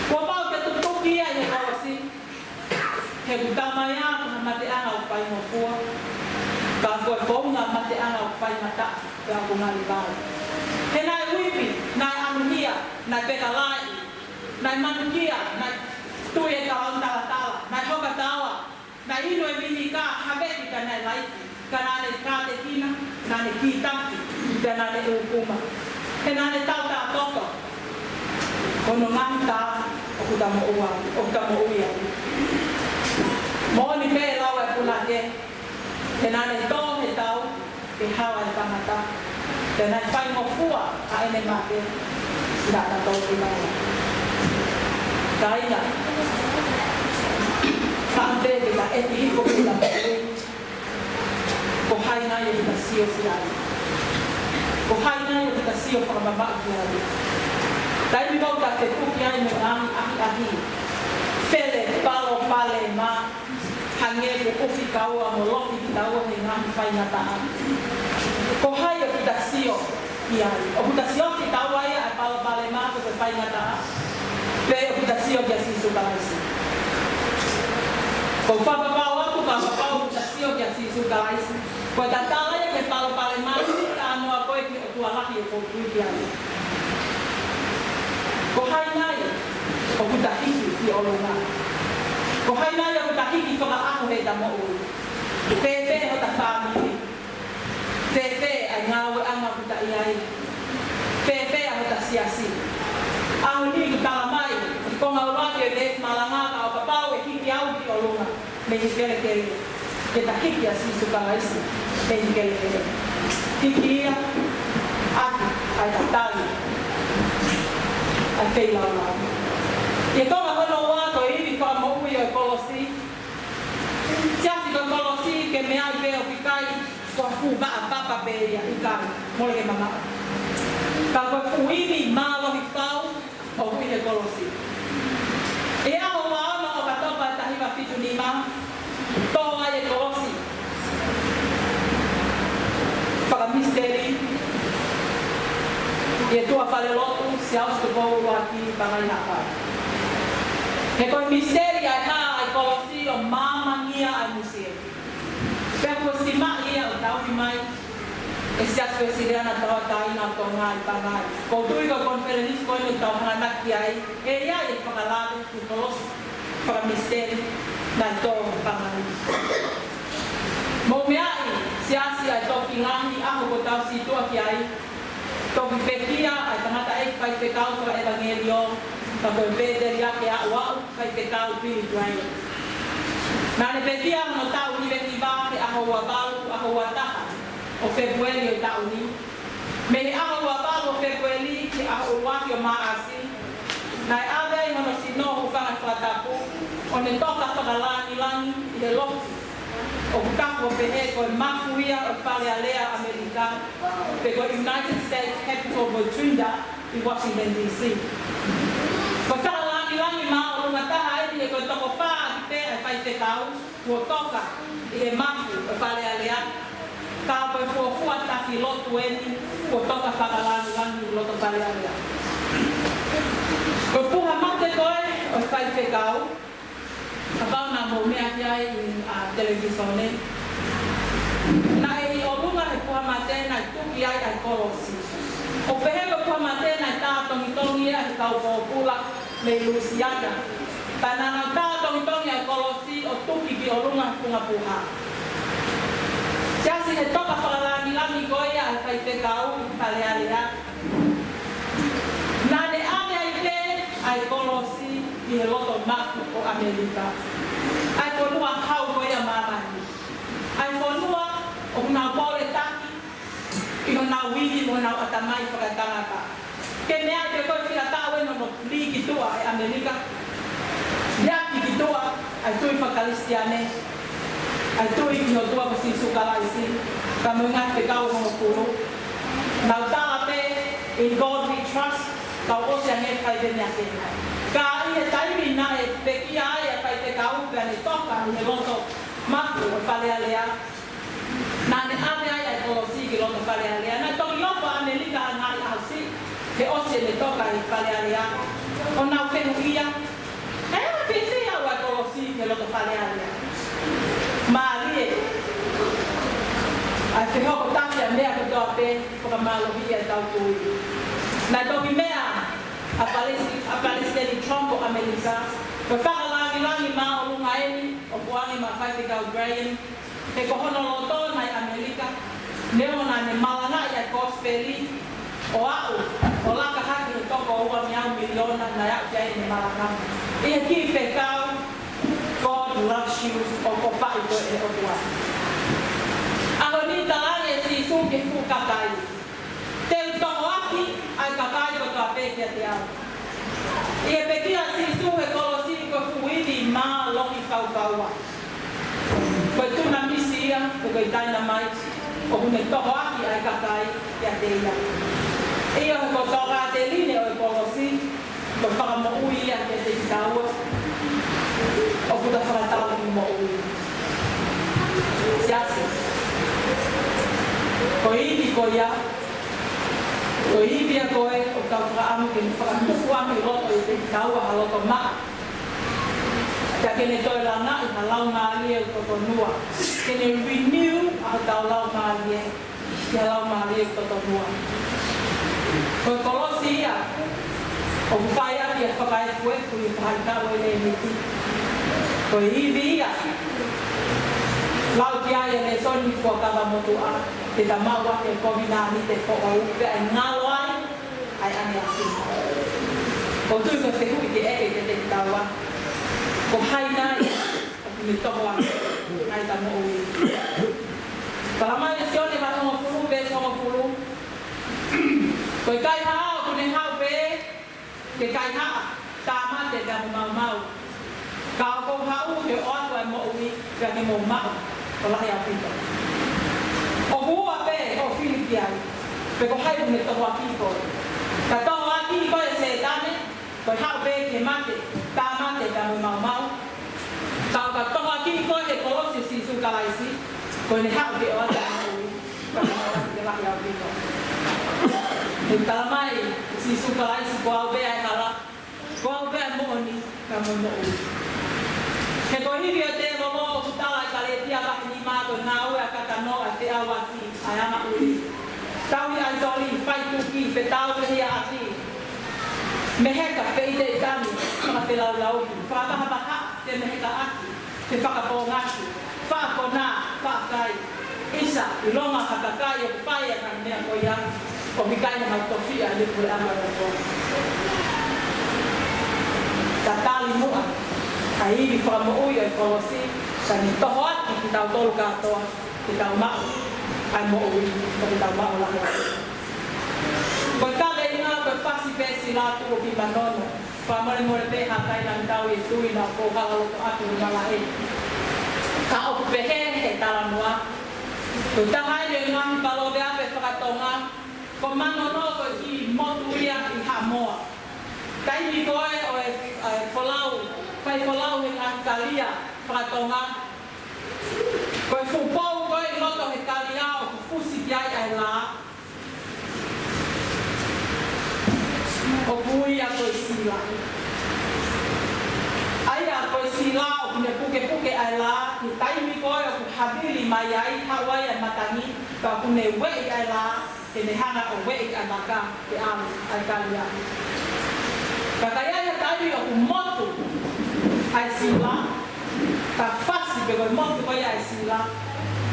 Kua pau ke tutukia I kolosi, he kutamaya kuna mate anga o whai mofua, ka koe whaunga mate anga o whai mata, ka kungari vāi. He nai uipi, nai anuhia, nai pekalai, nai manukia, nai tui e kawantalatala, nai hokatawa, nai inu e mini ka habeti ka nai laiki. Kanane kate kina, nane kitaki, kanane ukuma. Kanane tau tā toko. Kono ngāhi tā, o kutamo ua, o kutamo uia. Mōni pē lau e puna ke. Kanane tō he tau, ke hawa e tangata. Kanane whai mofua, a ene māke, sirata tō ki maua. Kaina. Whaante ke ka eti hiko ki ta mō. Ko hai nai e ka sio si ai. Ko haina yo kita sio para baba kia. Dai mi volta te kuki ai me ahi. Fele palo pale ma hange ko ofi kaua mo loki tau he ngam fai na ta. Ko hai yo kita sio kia. O kita sio ki tau ai a palo pale ma ko fai na ta. Pe o kita sio kia si su kalaisi. Ko papa pau aku papa kita sio kia si su kalaisi. Ko tatala ya ke palo pale ma ka no apoe ki tu alahi ko kia. Ko hai nai o kuta hiki ki olonga. Ko hai nai o kuta hiki whaka aho he ta mo ui. Pepe o ta whamiri. Pepe ai ngawe anga kuta iai. Pepe o ta siasi. Aho ni ku tala mai. Ko ngau wake o les malanga ka o papau e hiki au ki olonga. Me hi kere kere. Ke ta hiki a sisu kalaisi. Me hi kere kere. Hiki ia. Aki ai ta tali. Ai fei lau lau. E konga kono wā ko iwi wha moui o kolosi. Siasi ko kolosi ke mea i peo ki kai kua fu maa papa peria i kai. Mole ke mama. Ka kua fu iwi maa lohi whau o hui he kolosi. E aho wā ono o katopa e tahiwa fitu ni maa. Tō ai e kolosi. Whaka misteri. E tua whare lotu, si austu kou waki pangai hapa. He koi misteri ai hā ai kolosi o māmangia ai musea. Pea kua si mai ia o tau ki mai, e si asu e sireana tawa taina o tō ngā i pangai. Kou tui ko konferenis koi no tau hanaki ai, e ia e whakalado ki kolosi, whaka misteri, nai tō pangai. Mō mea i, si asi ai tō ki ngahi, aho ko tau si tua ki ai, toki pekia ai tangata e whai whekau whaka evangelio ka koe pēteri ake a uau whai whekau pili tuai. Nāne pekia no tau ni veki wā he aho ua balu, aho ua taha o Februari o tau ni. Me he aho ua balu o Februari ki aho uaki o maasi. Nai awei hono si noho whanga whatapu o ne toka whakalani lani i he loki. O kutapu o pehe koe mafuia o Whalealea Amerika pe koe United States Capital Rotunda i Washington DC. Ko whakalani mā o runga taha e koe toko whaa ki pe e whai whekau kua toka i he mafu o Whalealea. Ka koe fuafua taki lotu eni kua toka whakalani i loto Whalealea. Ko puha mate koe o whai whekau. Kapau nā mō mea ki ai i televisione. Nai o runga he puha mate nai tuki ai ai kolosi. O pehe ko puha mate nai tā tongi ai kau kōpula me Luciana. Tāna nau tā tongi ai kolosi o tuki ki o runga punga puha. Siasi he toka whakalani koe ai whai whekau i Whalealea. Nane ame ai te ai kolosi i he loto mafu o Amerika. Ai whanua hau koe a mamani. Ai whanua o huna pole taki, i huna wili o huna atamai whakatangata. Ke mea te koe whira tāwe no li ki tua e Amerika. Iaki ki tua, ai tui whakalistiane. Ai tui ki no tua ko sisu kalaisi, ka mungai whekau hongo kuru. Nau tāla pe, in God we trust, kau ose a ngai whaidene a tēnei. Ka i he taimi nā e pekia ai a whai te kau pia ne toka i he loto mafu o Whalealea. Nā ne ame ai ai kolosi ki loto Whalealea. Nā toki opa Amerika a ngāi ausi, he ose ne toka i Whalealea. O nau whenu ia, e awa whewhi au ai kolosi ki loto Whalealea. Mārie, ai whehoko taki a mea ko toa pe, whakamalohi e tau kui. Nā toki mea, a Palestinian Trump o Amerika. Ko whakalani mā o runga eni, o puangi mā whaifekau Graham. He ko hono loto nai Amerika. Neo nā ne malanga i a gospeli. O au, o laka haki he toko ua miau miliona nai au kia ne malanga. I he ki whekau, God loves you, o ko whai koe e o tua. Ako ni talani e si suke fu kakai. Te utoko aki, ai kakai ko toa pekia te au. I e pekia si su he kolosi ko fuiwi mā loki whauwhaua. Koe tuna misi ia, koe dynamite, o kune toho aki ai kakai ia te ia. Ia ko toka te line o kolosi, ko whakamo ui ia te te taua, o kuta whakatala ki mo ui. Siasi. Ko iwi ko ia, ko iwi a koe o tau whakaamu ke whakatuku ami roto i te taua haloko maa. Ka kene toi lana i ha lau ngā lia i toto nua. Kene renew a tau lau ngā lia i ha lau ngā lia i toto nua. Ko kolosi ia, o whai ati a whakai fuefu i whai tau e le miti. Ko iwi ia, lau ki aia le soni kua kawa motu a, te tamau a te kovina ni te whoka upe ai ngalo ai, ai ane a sima. Ko tui ka te hui te eke te tau a. Ko haina o kini tomo a ai ta mo ui. Palamai le sione ma tongo furu, pe tongo furu. Ko i kai haa o kune hau pe, ke kai haa, tā mate ka mo mau mau. Ka o kou hau ke oatu ai mo ui, ka ke mo mau, ko lahi a pito. O hua pe, o Filipi ai, pe ko hai kune tomo a pito. Ka tomo a pito e se tane, ko hau pe ke mate, tā mate ka mo mau mau. Ka o ka tomo a pito e kolosi si su kalaisi, ko ne hau ke oatu ai mo ui, ka mo mau ke lahi a pito. Ni talamai si sukalai si ko au bea kala ko au bea mo ni ka mo mo ke ko hivi te mo kutala ka le tia ba ni ma ko na u ka ka no a te awati ai ama uri tau ai doli fai tu ki fe tau he ati me he ka fe de tani ka te lau lau fa ka ha ha te me ka ati te fa ka po ngati fa ko na fa kai isa ilonga ka ka kai o fa ya ka me ko ya o mi kai na tofia le pula ama ko tatali mua ai vi fa mo o ya ko si sa ni to hot ki tau tol ka to ki tau ma ai mo o ki tau ma la ko ka le na ko fa si pe si la tu ki manono fa mo le mo le pe ha kai na tau e tu ina ko ka lo to atu na la e ka o pe he tala noa ko ta hai le na pa lo de ape fa tonga ko manono ko i motuia i ha moa kai ni ko o e folau fai folau he kalia fa tonga ko fu pau ko i loto he kalia o fu si ai ai la o puia ko sila ai a ko sila o ne puke ai la ni tai mi ko o habili mai ai hawai ai matani ka kune we ai la te ne hana o we ai maka te am ai kalia ka kaya ya tai o moto ai sila ka fasi be ko moto ko ai sila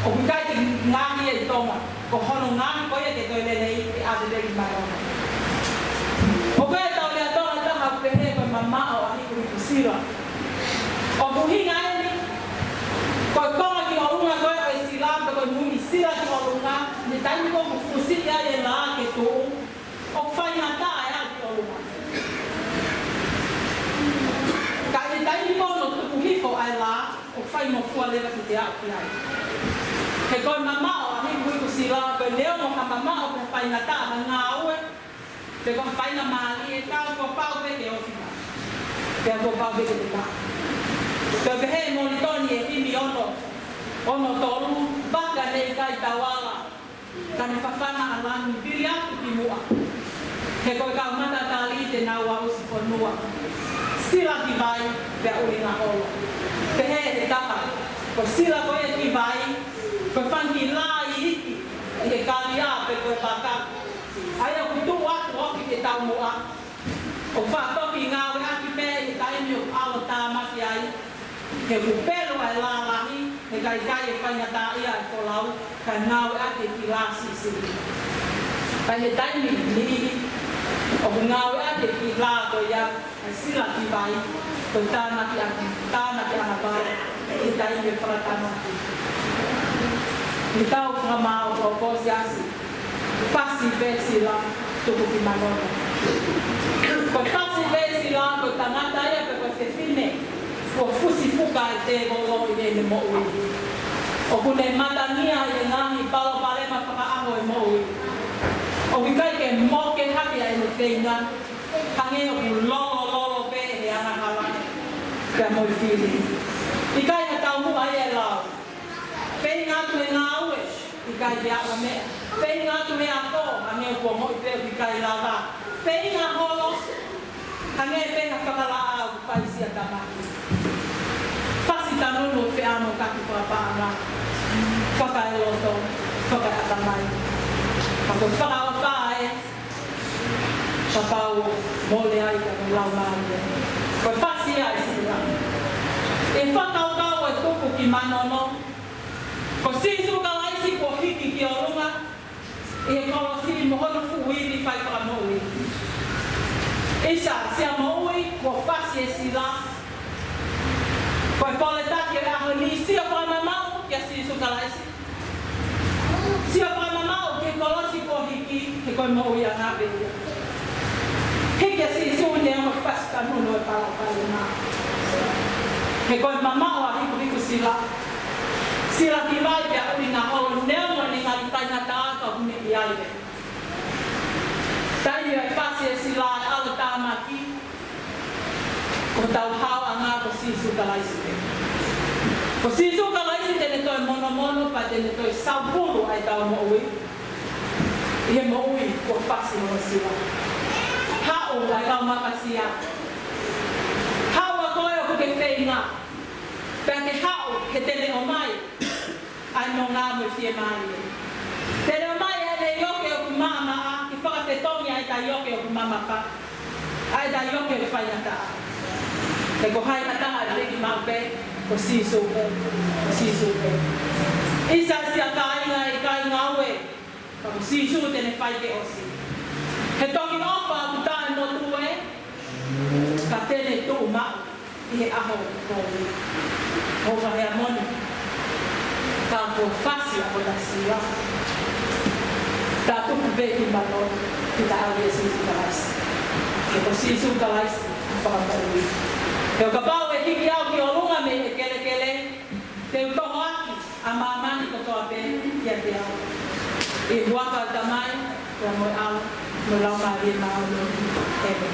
o kai te ngani e toma ko hono ngani ko ye te to le nei te ade le mai o ka ta le to ta ha pe he ko mama o ani ku sila o buhi ngai ni ko ki o runga ko ai sila ko nui sila ki o runga ni tai ko fusi ya ye la ke to o fai na ta ya ki o runga ka ni tai ko no ku hi fo ai la o fai mo fu ale ki te a ki ai ke ko mama o ani ku sila ko leo mo ha mama o ko fai na ta na ngau ke ko fai na mali e ka ko pau pe ke o fina ke ko pau pe ke ta ke he mo ni toni e mi ono tolu baka nei kai tawala kan fafana alani biria ki mua ke ko ka mata tali te na wa usi fonua sila ki vai pe ulina olo pe he ta ko sila ko e ki vai ko fangi la i e kalia pe ko baka aya ku tu wa ko ki ta mua o fa to ki nga wa ki pe i tai mi o ala ta ma ki ai ke ku pelo ai la la ni he kai e whainga tā ia e wholau ka ngau e ate ki la sisi kai he taimi ni o ku ngau e ate ki la to ia e sila ki vai ko tāna ki ana bai e taimi e whakatana ki ni tau whakamau o kosi asi whasi pe sila tuku ki manono ko whasi pe sila ko tangata ia pe ko te whine o fusi fuka e te bolo i ne mo ui. O kune matania i ngahi palo pale whenga. Hange o ku lolo pe he ana hala. Kia moi whiri. I kai ha tau mua e lau. Whenga tu e ngā ue. I kai te awa mea. Whenga tu e ato. Hange o kua moi pe i kai lava. Whenga holo. Hange e whenga whakala au whaisi a tamaki. Whasi tanunu whi amo kaki whapāna. Whakaeloto. Whakaeatamai. Ako whakao whae. Whakao mole ai ka lau maia. Ko whasi ai sila. E whakao kau e tuku ki manono. Ko sisu ka laisi ko hiki ki o runga. E kolo siri mohono fuwiri whai whakamoi. Isa, sia moi, ko whasi e sila. Ko e kole taki e aho ni sia whanamau kia sisu ka laisi. Sia whanamau ke kolosi ko hiki ke koe moi a ngā bea. Hiki a sisu ne ama whasi ka nuno e parapare nā. Ke koe mamau a hiku sila. Sila ki vai pia uri ngā holo neonga ni ngā i taina tāka hune i aile. Tai e whasi e sila e ala tāmaki. Ko tau hao a ngā ko sisu ka laisi te. Ko sisu ka laisi te ne toi mono pa te ne toi saupuru ai tau mo ui. Ie mo ui ko whasi o sila. Hao ai tau makasia. Hao a koe o ke whenga. Pea ke hao he tene o mai. Ai no ngā mo fie mai. Tene o mai e le ioke o ku mama a. Ki whakatetongi ai ta ioke o ku mama pa. Ai ta ioke o whainata a. Te ko hai ataha e reki mau pe. Ko sisu pe. Ko sisu pe. Isa sia ka inga e ka inga ue. Ko sisu tene whai ke osi. He toki opa ku tae mo tue. Ka tene tu mau. I he aho kōwi. Hova hea moni. Ka ko whasi a ko ta siwa. Ta tuku beki maloni. Ki ta awi e sisu ka laisi. Ke ko sisu ka laisi. Whakamarui. Te o ka pau e hiki au ki o runga me e kele. Te u toho aki a mamani ko toa pe kia te au. I huaka o tamai. Kua moi au. No lau maari e mau no. Ebe.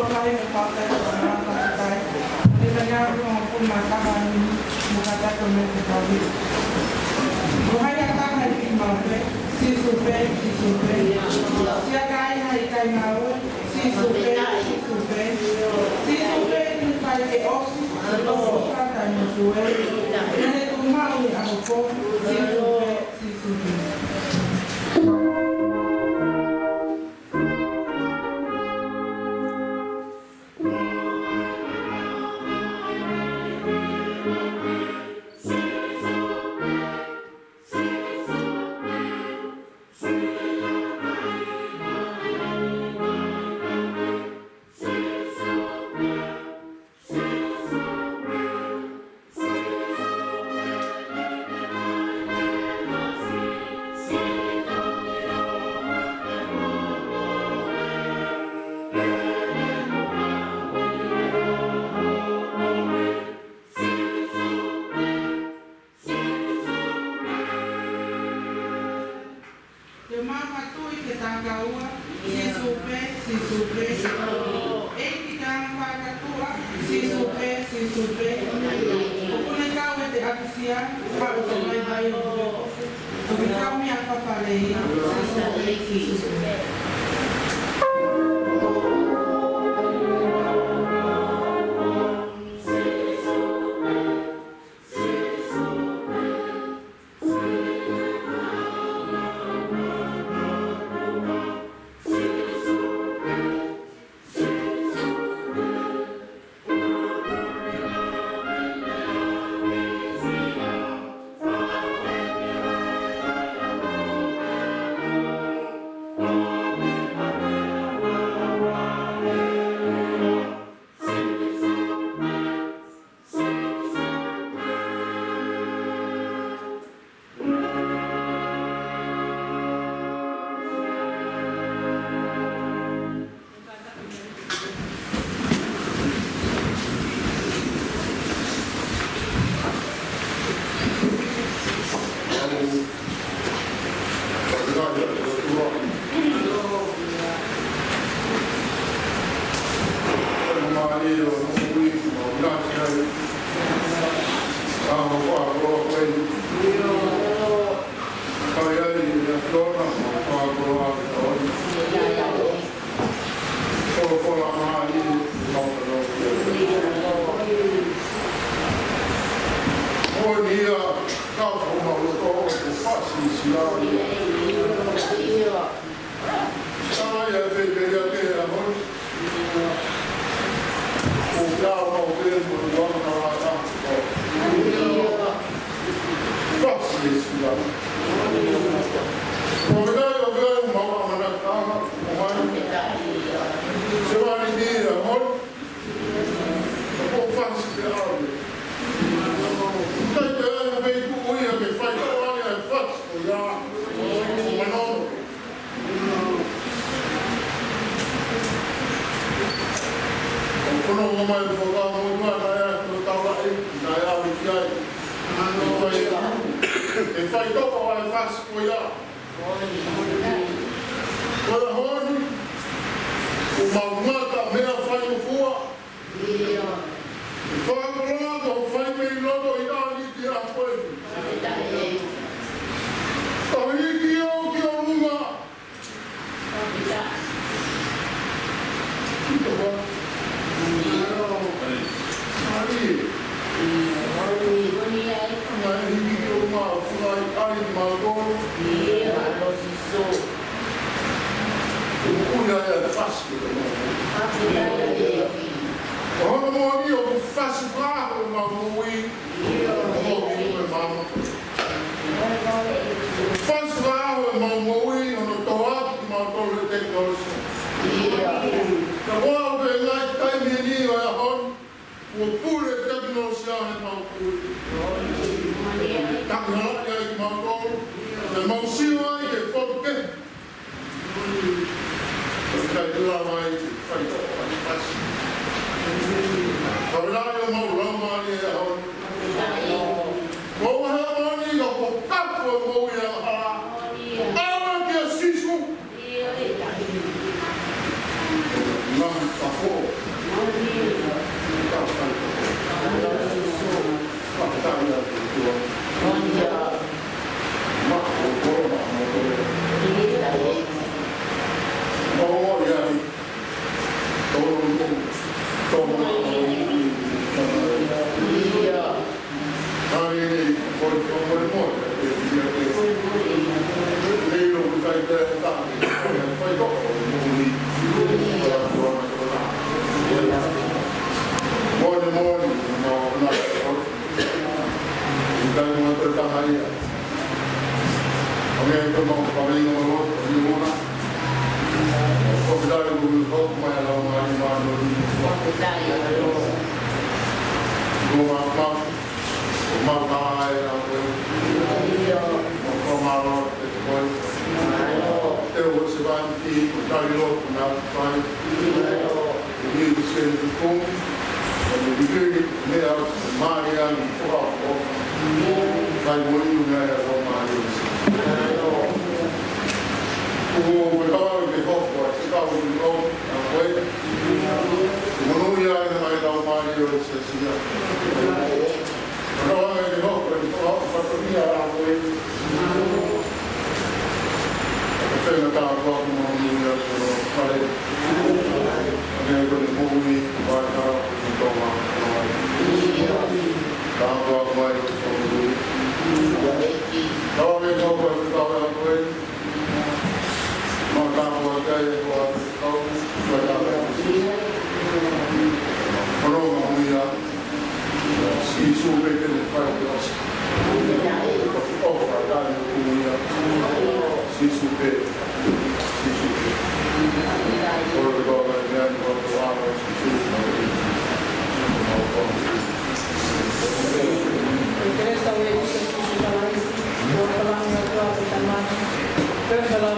Kai me pata e mana kai. Ni tanya ru pun mata kan muka ta ko me ko tawi. Rohai ata kai ki ma pe si super. Sia kai hai kai mau si super. Si super ni kai ke osi. So ka ta ni suwe. Ni tu mau ni a ko si super.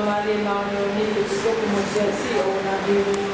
Maria Mario Nilo Scopo Mosiasi o una